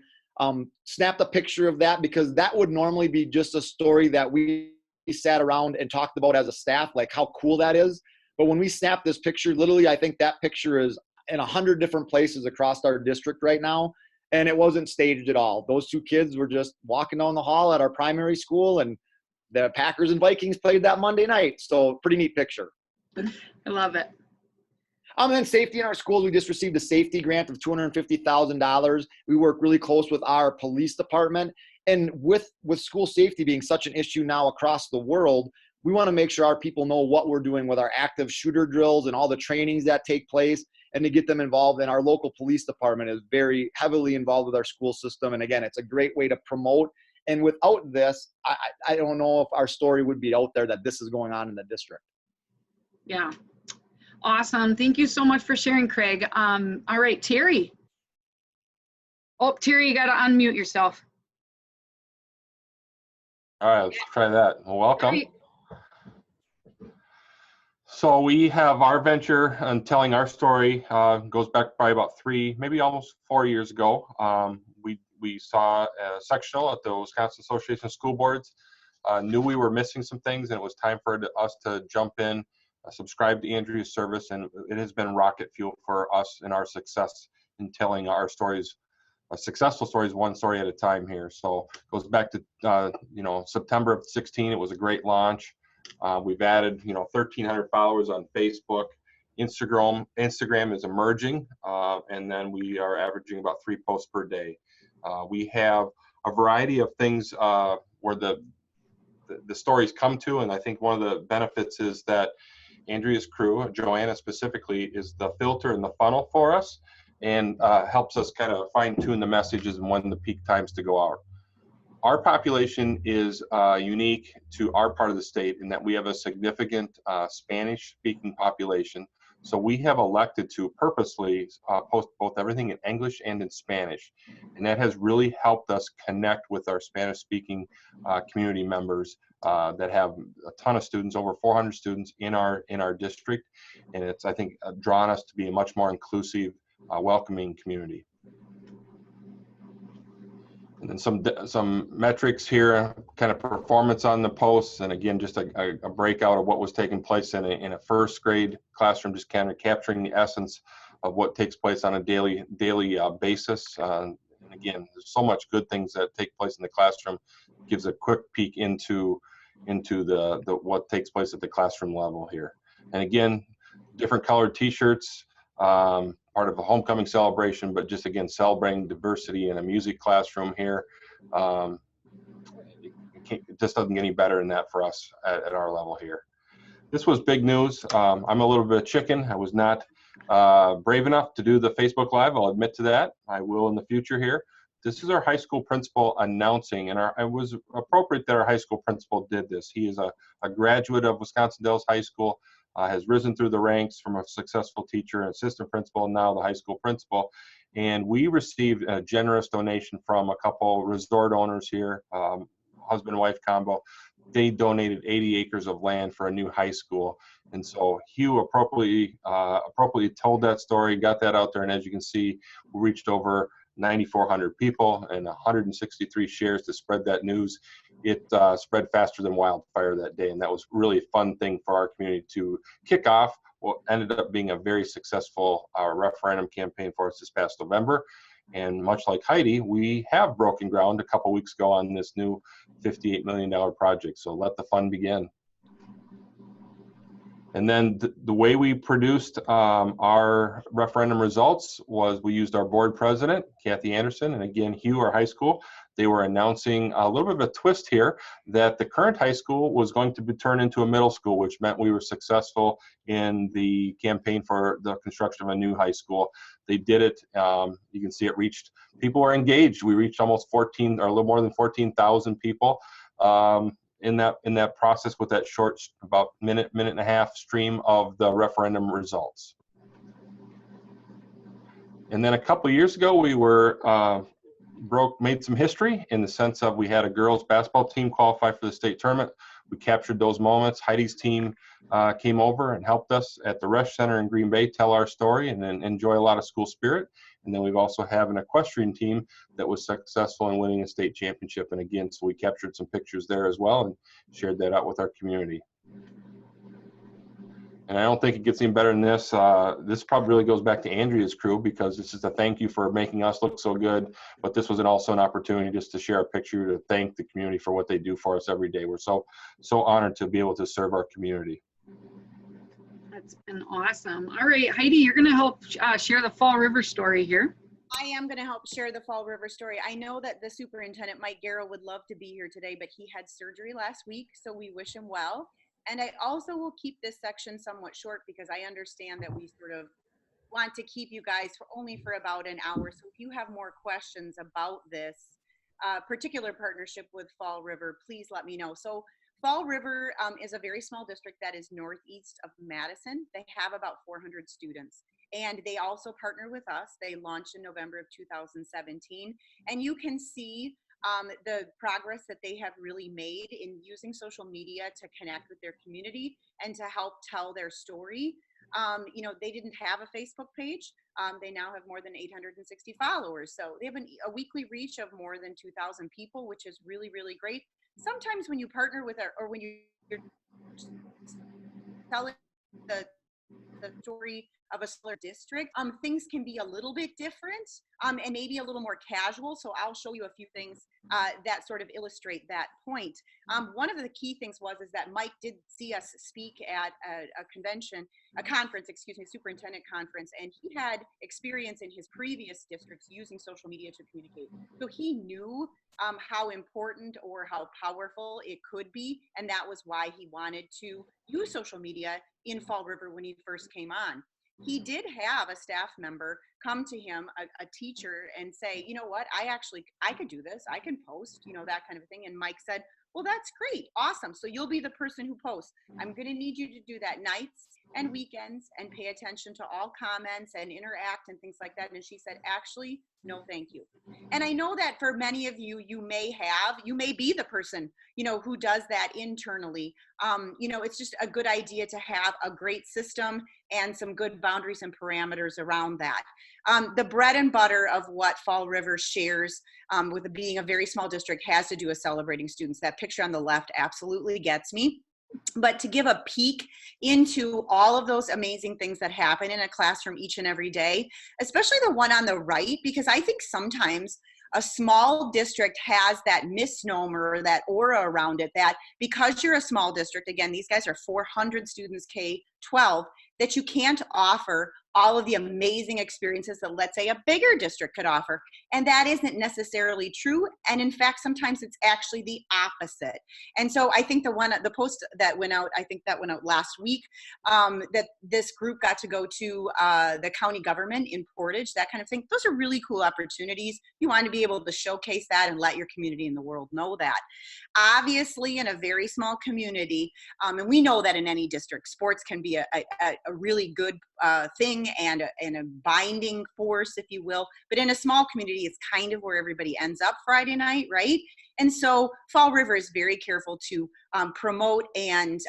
Snapped a picture of that because that would normally be just a story that we sat around and talked about as a staff, like how cool that is. But when we snapped this picture, literally, I think that picture is in 100 different places across our district right now. And it wasn't staged at all. Those 2 kids were just walking down the hall at our primary school, and the Packers and Vikings played that Monday night. So pretty neat picture. I love it. And then safety in our schools, we just received a safety grant of $250,000. We work really close with our police department. And with school safety being such an issue now across the world, we want to make sure our people know what we're doing with our active shooter drills and all the trainings that take place, and to get them involved. And our local police department is very heavily involved with our school system. And again, it's a great way to promote. And without this, I don't know if our story would be out there that this is going on in the district. Yeah. Awesome. Thank you so much for sharing, Craig. All right, Terry. Oh, Terry, you got to unmute yourself. All right, let's try that. Well, welcome. Terry. So we have our venture and telling our story goes back probably about 3, maybe almost 4 years ago. We saw a sectional at the Wisconsin Association of School Boards knew we were missing some things, and it was time for us to jump in, subscribe to Andrea's service, and it has been rocket fuel for us in our success in telling our stories, successful stories, one story at a time here. So it goes back to September of 16. It was a great launch. We've added 1,300 followers on Facebook. Instagram is emerging, and then we are averaging about 3 posts per day. We have a variety of things where the stories come to, and I think one of the benefits is that Andrea's crew, Joanna specifically, is the filter and the funnel for us, and helps us kind of fine tune the messages and when the peak times to go out. Our population is unique to our part of the state in that we have a significant Spanish-speaking population. So we have elected to purposely post both everything in English and in Spanish. And that has really helped us connect with our Spanish-speaking community members that have a ton of students, over 400 students in our district. And it's, I think, drawn us to be a much more inclusive, welcoming community. And then some metrics here, kind of performance on the posts, and again, just a breakout of what was taking place in a first grade classroom, just kind of capturing the essence of what takes place on a daily basis. And again, there's so much good things that take place in the classroom. Gives a quick peek into the what takes place at the classroom level here. And again, different colored T-shirts. Part of a homecoming celebration, but just again celebrating diversity in a music classroom here. It just doesn't get any better than that for us at our level here. This was big news. I'm a little bit of chicken. I was not brave enough to do the Facebook Live. I'll admit to that. I will in the future here. This is our high school principal announcing, and it was appropriate that our high school principal did this. He is a graduate of Wisconsin Dells High School. Has risen through the ranks from a successful teacher and assistant principal, and now the high school principal. And we received a generous donation from a couple resort owners here, husband and wife combo. They donated 80 acres of land for a new high school. And so Hugh appropriately told that story, got that out there, and as you can see, we reached over 9,400 people and 163 shares to spread that news. It spread faster than wildfire that day, and that was really a fun thing for our community to kick off what ended up being a very successful referendum campaign for us this past November. And much like Heidi, we have broken ground a couple weeks ago on this new $58 million project, so let the fun begin. And then the way we produced our referendum results was we used our board president, Kathy Anderson, and again, Hugh, our high school. They were announcing a little bit of a twist here that the current high school was going to be turned into a middle school, which meant we were successful in the campaign for the construction of a new high school. They did it. You can see it reached, people were engaged. We reached almost 14 or a little more than 14,000 people. In that process with that short, about minute and a half stream of the referendum results. And then a couple of years ago, we were made some history in the sense of we had a girls basketball team qualify for the state tournament. We captured those moments. Heidi's team came over and helped us at the Resch Center in Green Bay tell our story and then enjoy a lot of school spirit. And then we've also have an equestrian team that was successful in winning a state championship. And again, so we captured some pictures there as well and shared that out with our community. And I don't think it gets any better than this. This probably really goes back to Andrea's crew because this is a thank you for making us look so good. But this was also an opportunity just to share a picture to thank the community for what they do for us every day. We're so honored to be able to serve our community. That's been awesome. All right, Heidi, you're going to help share the Fall River story here. I am going to help share the Fall River story. I know that the superintendent, Mike Garrow, would love to be here today, but he had surgery last week, so we wish him well. And I also will keep this section somewhat short because I understand that we sort of want to keep you guys only for about an hour. So if you have more questions about this particular partnership with Fall River, please let me know. So Fall River is a very small district that is northeast of Madison. They have about 400 students, and they also partner with us. They launched in November of 2017, and you can see the progress that they have really made in using social media to connect with their community and to help tell their story. You know, they didn't have a Facebook page. They now have more than 860 followers. So they have a weekly reach of more than 2,000 people, which is really, really great. sometimes when you partner with or when you're telling the story of a smaller district, things can be a little bit different and maybe a little more casual. So I'll show you a few things that sort of illustrate that point. One of the key things is that Mike did see us speak at a conference, superintendent conference, and he had experience in his previous districts using social media to communicate. So he knew how important or how powerful it could be, and that was why he wanted to use social media in Fall River when he first came on. He did have a staff member come to him, a teacher, and say, you know what, I could do this. I can post, that kind of thing. And Mike said, well, that's great. Awesome. So you'll be the person who posts. I'm going to need you to do that nights and weekends and pay attention to all comments and interact and things like that. And she said, actually, no, thank you. And I know that for many of you, you may be the person, who does that internally. It's just a good idea to have a great system and some good boundaries and parameters around that. The bread and butter of what Fall River shares with being a very small district has to do with celebrating students. That picture on the left absolutely gets me. But to give a peek into all of those amazing things that happen in a classroom each and every day, especially the one on the right, because I think sometimes a small district has that misnomer or that aura around it that because you're a small district, again, these guys are 400 students K-12, that you can't offer all of the amazing experiences that, let's say, a bigger district could offer. And that isn't necessarily true. And in fact, sometimes it's actually the opposite. And so I think the post that went out, last week, that this group got to go to the county government in Portage, that kind of thing. Those are really cool opportunities. You want to be able to showcase that and let your community and the world know that. Obviously, in a very small community, and we know that in any district, sports can be a really good thing and a binding force, if you will. But in a small community, it's kind of where everybody ends up Friday night, right? And so Fall River is very careful to promote and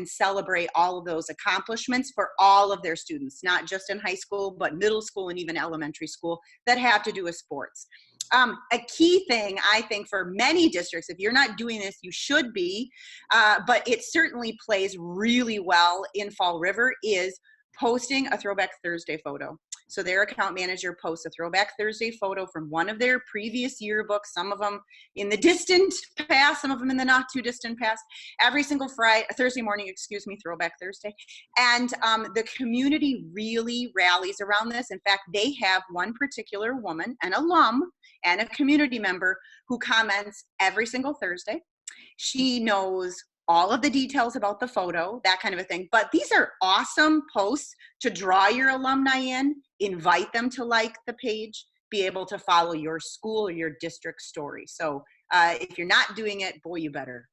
celebrate all of those accomplishments for all of their students, not just in high school, but middle school and even elementary school that have to do with sports. A key thing, I think, for many districts, if you're not doing this, you should be, but it certainly plays really well in Fall River, is posting a Throwback Thursday photo. So their account manager posts a Throwback Thursday photo from one of their previous yearbooks, some of them in the distant past, some of them in the not too distant past, every single Thursday morning, Throwback Thursday. And the community really rallies around this. In fact, they have one particular woman, an alum and a community member, who comments every single Thursday. She knows all of the details about the photo, that kind of a thing. But these are awesome posts to draw your alumni in, invite them to like the page, be able to follow your school or your district story. So if you're not doing it, boy, you better.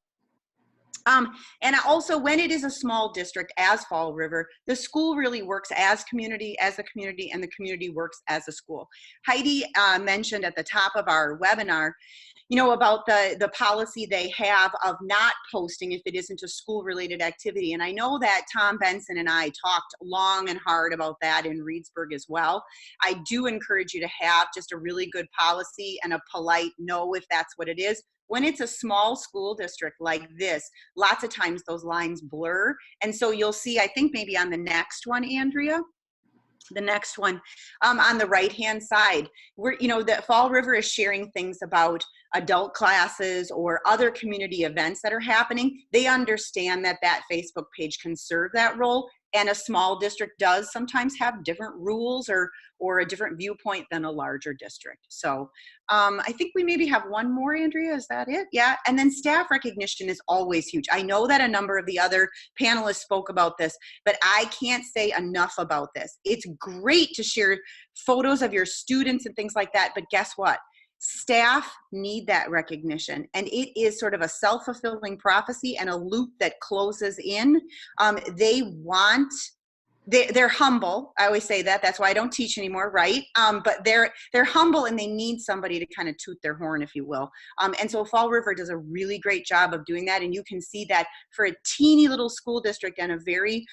And also, when it is a small district as Fall River, the school really works as a community, and the community works as a school. Heidi mentioned at the top of our webinar, about the policy they have of not posting if it isn't a school-related activity. And I know that Tom Benson and I talked long and hard about that in Reedsburg as well. I do encourage you to have just a really good policy and a polite no if that's what it is. When it's a small school district like this, lots of times those lines blur. And so you'll see, I think maybe on the next one, Andrea, the next one on the right-hand side, that Fall River is sharing things about adult classes or other community events that are happening. They understand that Facebook page can serve that role, and a small district does sometimes have different rules or a different viewpoint than a larger district. So I think we maybe have one more, Andrea, is that it? Yeah, and then staff recognition is always huge. I know that a number of the other panelists spoke about this, but I can't say enough about this. It's great to share photos of your students and things like that, but guess what? Staff need that recognition, and it is sort of a self-fulfilling prophecy and a loop that closes in. They're humble. I always say that. That's why I don't teach anymore, right? But they're humble, and they need somebody to kind of toot their horn, if you will. And so Fall River does a really great job of doing that. And you can see that for a teeny little school district and a very,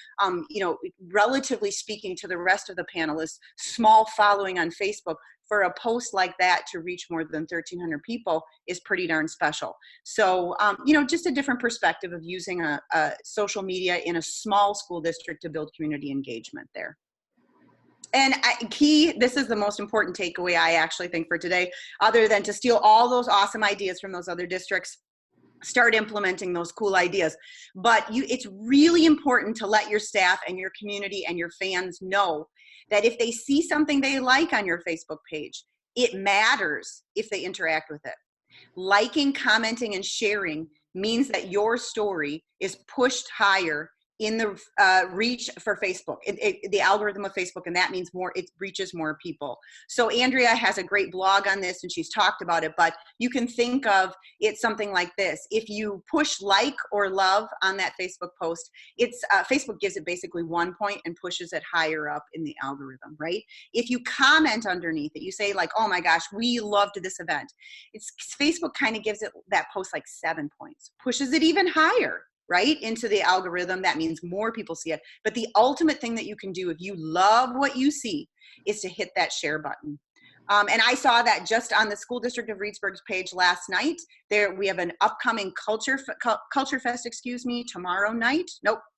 relatively speaking to the rest of the panelists, small following on Facebook, for a post like that to reach more than 1,300 people is pretty darn special. So, you know, just a different perspective of using a social media in a small school district to build community engagement there. And this is the most important takeaway I actually think for today, other than to steal all those awesome ideas from those other districts, start implementing those cool ideas. But it's really important to let your staff and your community and your fans know that if they see something they like on your Facebook page, it matters if they interact with it. Liking, commenting, and sharing means that your story is pushed higher in the reach for Facebook, the algorithm of Facebook, and that means it reaches more people. So Andrea has a great blog on this, and she's talked about it, but you can think of it something like this. If you push like or love on that Facebook post, Facebook gives it basically 1 point and pushes it higher up in the algorithm, right? If you comment underneath it, you say like, oh my gosh, we loved this event. Facebook kind of gives it that post like 7 points, pushes it even higher, right, into the algorithm. That means more people see it. But the ultimate thing that you can do if you love what you see is to hit that share button. And I saw that just on the School District of Reedsburg's page last night. We have an upcoming Culture Fest,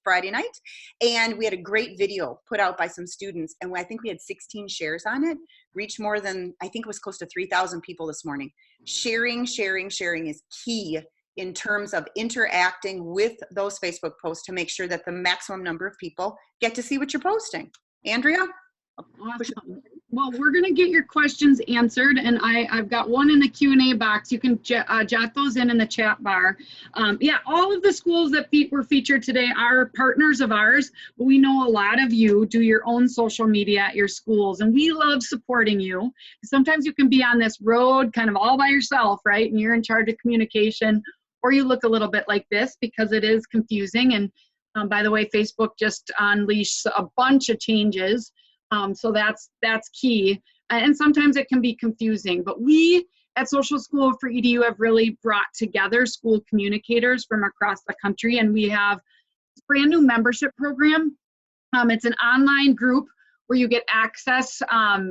Friday night. And we had a great video put out by some students. And I think we had 16 shares on it, reached more than, I think it was close to 3,000 people this morning. Sharing is key in terms of interacting with those Facebook posts to make sure that the maximum number of people get to see what you're posting. Andrea? Awesome. Well, we're going to get your questions answered, and I've got one in the Q&A box. You can jot those in the chat bar. Yeah, all of the schools that were featured today are partners of ours, but we know a lot of you do your own social media at your schools, and we love supporting you. Sometimes you can be on this road kind of all by yourself, right? And you're in charge of communication, or you look a little bit like this because it is confusing. And by the way, Facebook just unleashed a bunch of changes. So that's key. And sometimes it can be confusing, but we at Social School for EDU have really brought together school communicators from across the country, and we have a brand new membership program. It's an online group where you get access,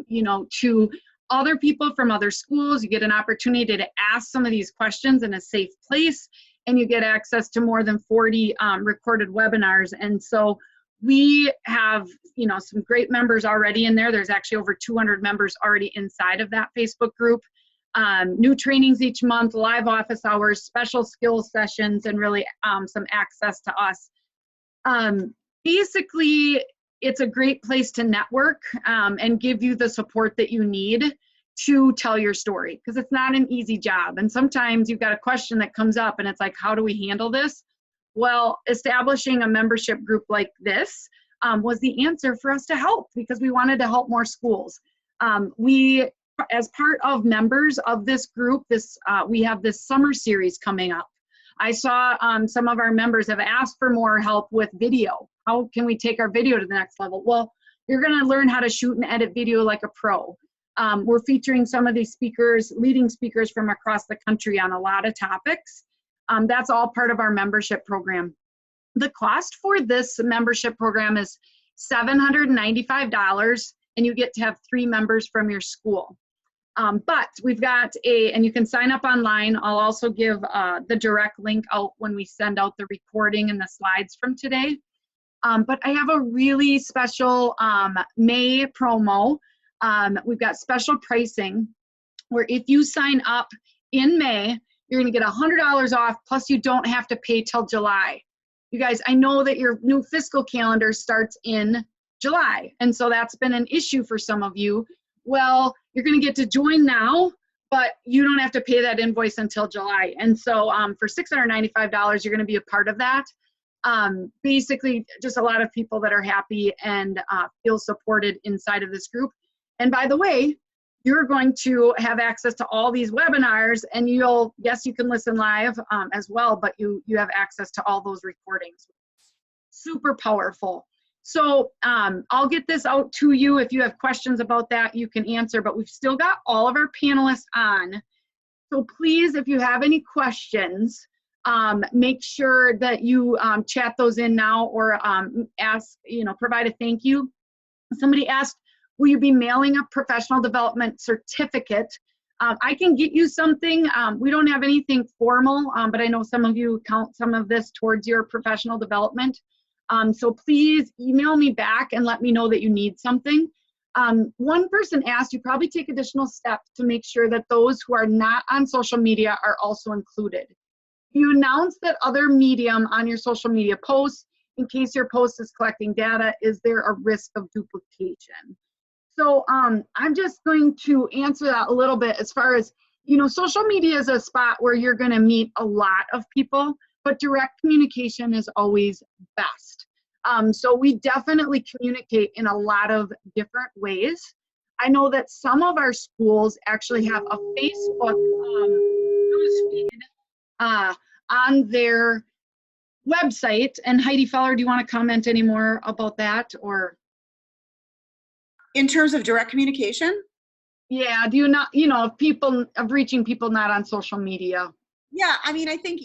you know, to other people from other schools. You get an opportunity to ask some of these questions in a safe place, and you get access to more than 40 recorded webinars. And so we have, you know, some great members already in there. There's actually over 200 members already inside of that Facebook group. New trainings each month, live office hours, special skills sessions, and really some access to us. Basically, it's a great place to network and give you the support that you need to tell your story, because it's not an easy job. And sometimes you've got a question that comes up and it's like, how do we handle this? Well, establishing a membership group like this was the answer for us to help, because we wanted to help more schools. We, as part of members of this group, we have this summer series coming up. I saw some of our members have asked for more help with video. How can we take our video to the next level? Well, you're going to learn how to shoot and edit video like a pro. We're featuring some of these speakers, leading speakers from across the country on a lot of topics. That's all part of our membership program. The cost for this membership program is $795, and you get to have 3 members from your school. But we've got and you can sign up online. I'll also give the direct link out when we send out the recording and the slides from today. But I have a really special May promo. We've got special pricing where if you sign up in May, you're going to get $100 off, plus you don't have to pay till July. You guys, I know that your new fiscal calendar starts in July, and so that's been an issue for some of you. Well, you're going to get to join now, but you don't have to pay that invoice until July. And so for $695, you're going to be a part of that. Basically, just a lot of people that are happy and feel supported inside of this group. And by the way, you're going to have access to all these webinars, and yes, you can listen live as well, but you have access to all those recordings. Super powerful. So I'll get this out to you. If you have questions about that, you can answer, but we've still got all of our panelists on. So please, if you have any questions, make sure that you chat those in now, or ask, provide a thank you. Somebody asked, Will you be mailing a professional development certificate? I can get you something. We don't have anything formal, but I know some of you count some of this towards your professional development. So please email me back and let me know that you need something. One person asked, you probably take additional steps to make sure that those who are not on social media are also included. You announce that other medium on your social media posts. In case your post is collecting data, is there a risk of duplication? So I'm just going to answer that a little bit as far as, social media is a spot where you're going to meet a lot of people, but direct communication is always best. So we definitely communicate in a lot of different ways. I know that some of our schools actually have a Facebook newsfeed on their website. And Heidi Feller, do you want to comment any more about that, or? In terms of direct communication? Yeah, do you not, of reaching people not on social media? Yeah, I mean, I think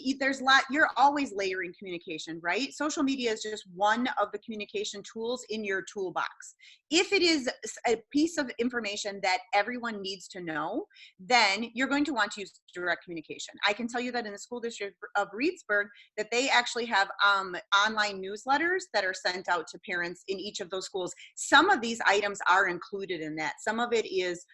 you're always layering communication, right? Social media is just one of the communication tools in your toolbox. If it is a piece of information that everyone needs to know, then you're going to want to use direct communication. I can tell you that in the school district of Reedsburg, that they actually have online newsletters that are sent out to parents in each of those schools. Some of these items are included in that. Some of it is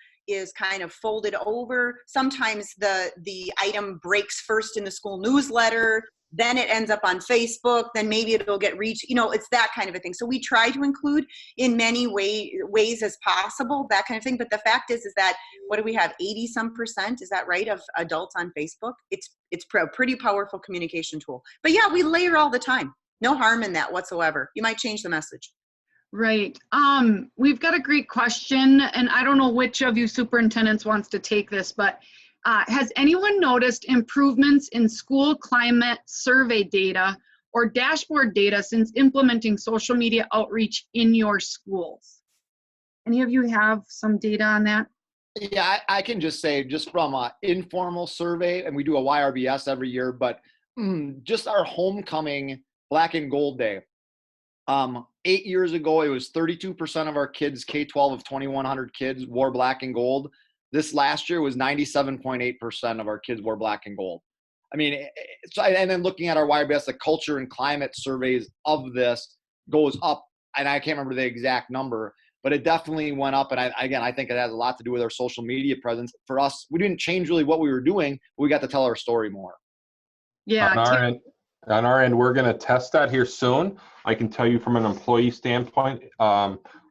kind of folded over. Sometimes the item breaks first in the school newsletter, then it ends up on Facebook, then maybe it'll get reached, it's that kind of a thing. So we try to include in many ways as possible, that kind of thing. But the fact is that, what do we have, 80-some%, is that right, of adults on Facebook? It's a pretty powerful communication tool. But yeah, we layer all the time. No harm in that whatsoever. You might change the message. Right. We've got a great question, and I don't know which of you superintendents wants to take this, but has anyone noticed improvements in school climate survey data or dashboard data since implementing social media outreach in your schools? Any of you have some data on that? Yeah, I can just say, just from an informal survey, and we do a YRBS every year, but just our homecoming Black and Gold Day. 8 years ago, it was 32% of our kids, K-12 of 2,100 kids, wore black and gold. This last year was 97.8% of our kids wore black and gold. I mean, and then looking at our YBS, the culture and climate surveys of this goes up, and I can't remember the exact number, but it definitely went up. And I think it has a lot to do with our social media presence. For us, we didn't change really what we were doing, but we got to tell our story more. Yeah. On our end, we're going to test that here soon. I can tell you from an employee standpoint,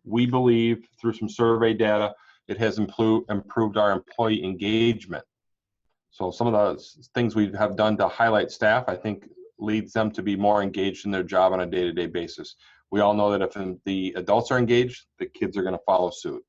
we believe through some survey data, it has improved our employee engagement. So some of the things we have done to highlight staff, I think, leads them to be more engaged in their job on a day-to-day basis. We all know that if the adults are engaged, the kids are going to follow suit.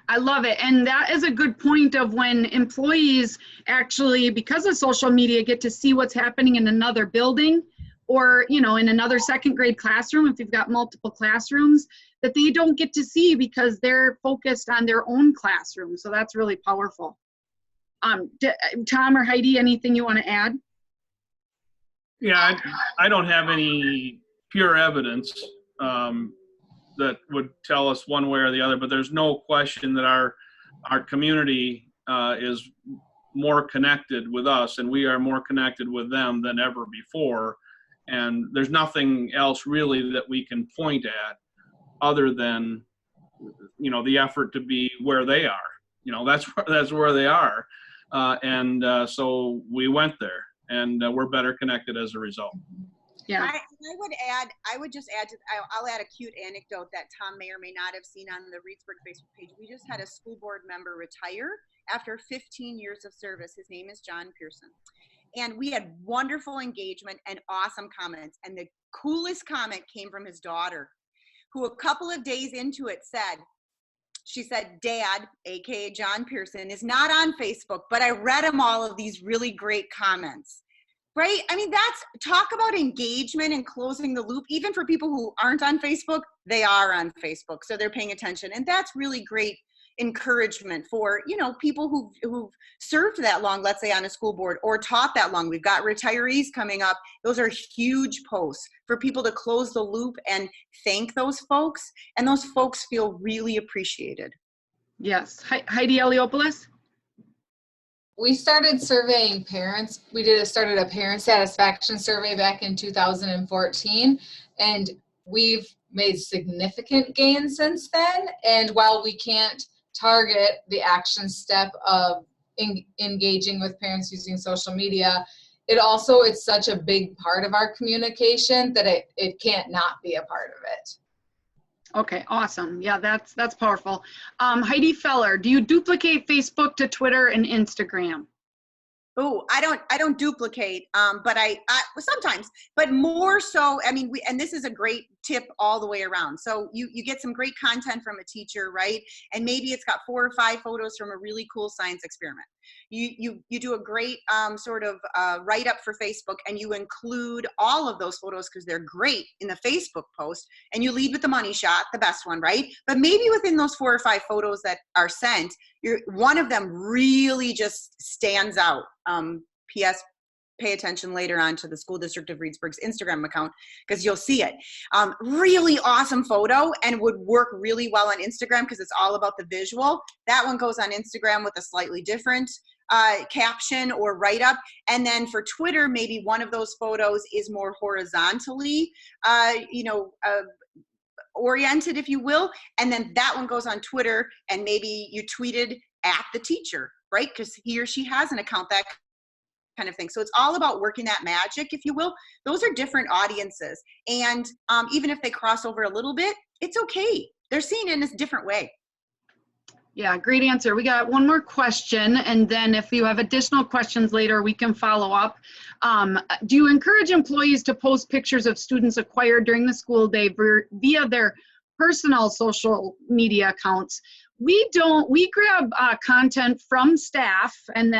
I love it. And that is a good point of when employees actually, because of social media, get to see what's happening in another building or, in another second grade classroom, if you've got multiple classrooms, that they don't get to see because they're focused on their own classroom. So that's really powerful. Tom or Heidi, anything you want to add? Yeah, I don't have any pure evidence that would tell us one way or the other, but there's no question that our community is more connected with us, and we are more connected with them than ever before. And there's nothing else really that we can point at other than, the effort to be where they are. That's where they are. So we went there, and we're better connected as a result. Yeah. I would just add I'll add a cute anecdote that Tom may or may not have seen on the Reedsburg Facebook page. We just had a school board member retire after 15 years of service. His name is John Pearson. And we had wonderful engagement and awesome comments. And the coolest comment came from his daughter, who a couple of days into it she said, Dad, AKA John Pearson, is not on Facebook, but I read him all of these really great comments. Right? I mean, talk about engagement and closing the loop. Even for people who aren't on Facebook, they are on Facebook, so they're paying attention. And that's really great encouragement for, you know, people who've served that long, let's say on a school board, or taught that long. We've got retirees coming up. Those are huge posts for people to close the loop and thank those folks. And those folks feel really appreciated. Yes. Heidi Eliopoulos? We started surveying parents. We started a parent satisfaction survey back in 2014, and we've made significant gains since then. And while we can't target the action step of engaging with parents using social media, it's such a big part of our communication that it can't not be a part of it. Okay, awesome. Yeah, that's powerful. Heidi Feller, do you duplicate Facebook to Twitter and Instagram? Oh, I don't duplicate, but I sometimes, but more so, I mean, and this is a great tip all the way around. So you get some great content from a teacher, right? And maybe it's got 4 or 5 photos from a really cool science experiment. You do a great sort of write up for Facebook, and you include all of those photos because they're great in the Facebook post, and you lead with the money shot, the best one, right? But maybe within those 4 or 5 photos that are sent, one of them really just stands out. P.S. Pay attention later on to the School District of Reedsburg's Instagram account because you'll see it. Really awesome photo and would work really well on Instagram because it's all about the visual. That one goes on Instagram with a slightly different caption or write-up. And then for Twitter, maybe one of those photos is more horizontally, oriented, if you will. And then that one goes on Twitter and maybe you tweeted at the teacher, right? Because he or she has an account, that kind of thing. So it's all about working that magic, if you will. Those are different audiences. And even if they cross over a little bit, it's okay. They're seeing it in a different way. Yeah, great answer. We got one more question, and then if you have additional questions later, we can follow up. Do you encourage employees to post pictures of students acquired during the school day via their personal social media accounts? We don't. We grab content from staff, and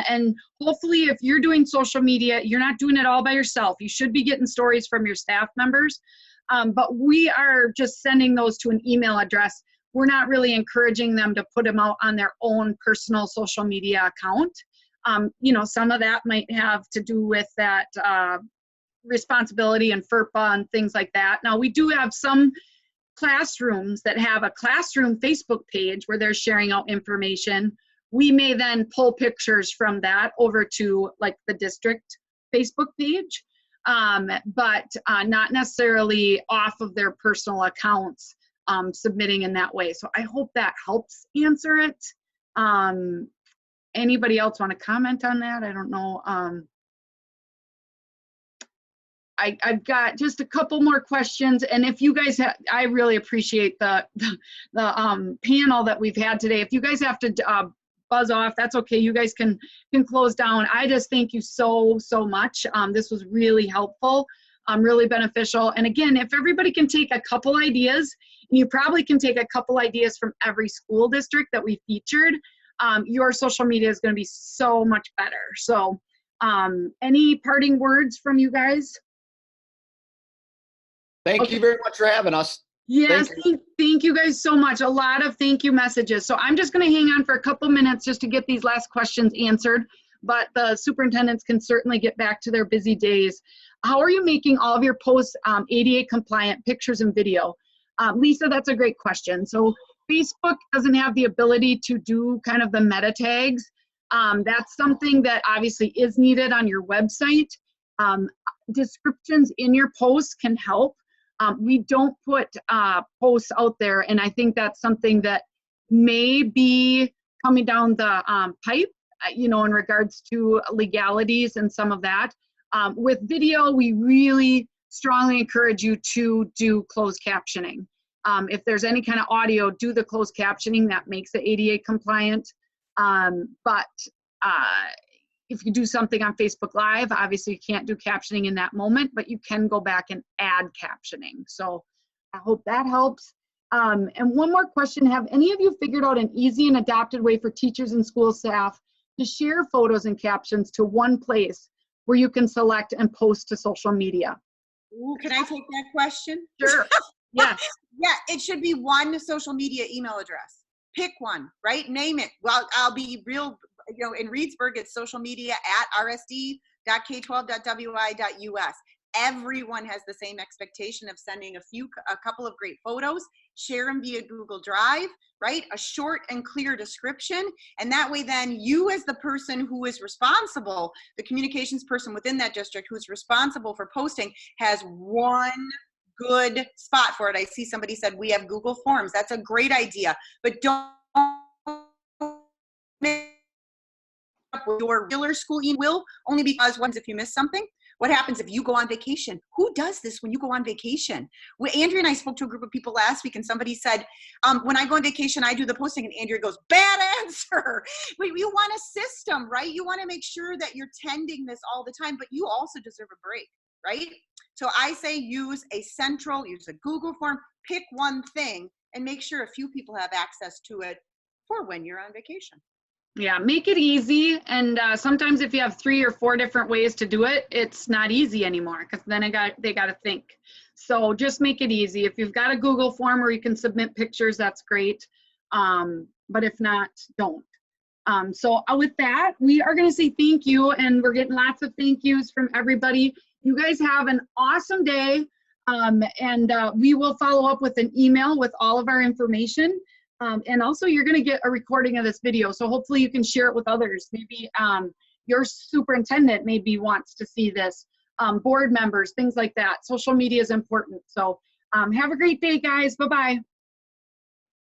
hopefully if you're doing social media, you're not doing it all by yourself. You should be getting stories from your staff members, but we are just sending those to an email address. We're not really encouraging them to put them out on their own personal social media account. Some of that might have to do with that responsibility and FERPA and things like that. Now, we do have some classrooms that have a classroom Facebook page where they're sharing out information. We may then pull pictures from that over to like the district Facebook page, but not necessarily off of their personal accounts, submitting in that way. So I hope that helps answer it. Anybody else want to comment on that? I don't know. I've got just a couple more questions, and if you guys have, I really appreciate the panel that we've had today. If you guys have to buzz off, that's okay. You guys can close down. I just thank you so much. This was really helpful, really beneficial. And again, if everybody can take a couple ideas, and you probably can take a couple ideas from every school district that we featured, your social media is going to be so much better. So any parting words from you guys? Thank you very much for having us. Yes, thank you guys so much. A lot of thank you messages. So I'm just going to hang on for a couple minutes just to get these last questions answered, but the superintendents can certainly get back to their busy days. How are you making all of your posts ADA compliant, pictures and video? Lisa, that's a great question. So Facebook doesn't have the ability to do kind of the meta tags. That's something that obviously is needed on your website. Descriptions in your posts can help. We don't put posts out there, and I think that's something that may be coming down the pipe, in regards to legalities and some of that. With video, we really strongly encourage you to do closed captioning. If there's any kind of audio, do the closed captioning. That makes it ADA compliant. But if you do something on Facebook Live, obviously you can't do captioning in that moment, but you can go back and add captioning. So I hope that helps. And one more question, have any of you figured out an easy and adapted way for teachers and school staff to share photos and captions to one place where you can select and post to social media? Ooh, can I take that question? Sure. Yeah. Yeah, it should be one social media email address. Pick one, right? Name it. Well, I'll be real, in Reedsburg, it's social media at rsd.k12.wi.us. Everyone has the same expectation of sending a couple of great photos, share them via Google Drive, right? A short and clear description. And that way then you as the person who is responsible, the communications person within that district who's responsible for posting, has one good spot for it. I see somebody said we have Google Forms. That's a great idea, but don't make up your regular school email only because once if you miss something. What happens if you go on vacation? Who does this when you go on vacation? Andrea and I spoke to a group of people last week, and somebody said, when I go on vacation, I do the posting, and Andrea goes, bad answer. You want a system, right? You want to make sure that you're tending this all the time, but you also deserve a break, right? So I say use a Google form, pick one thing, and make sure a few people have access to it for when you're on vacation. Yeah, make it easy. And sometimes if you have 3 or 4 different ways to do it, it's not easy anymore because then they got to think. So just make it easy. If you've got a Google form where you can submit pictures, that's great. But if not, don't. So with that, we are going to say thank you, and we're getting lots of thank yous from everybody. You guys have an awesome day, and we will follow up with an email with all of our information. And also you're going to get a recording of this video, so hopefully you can share it with others. Maybe your superintendent maybe wants to see this, board members, things like that. Social media is important. So have a great day, guys. Bye-bye.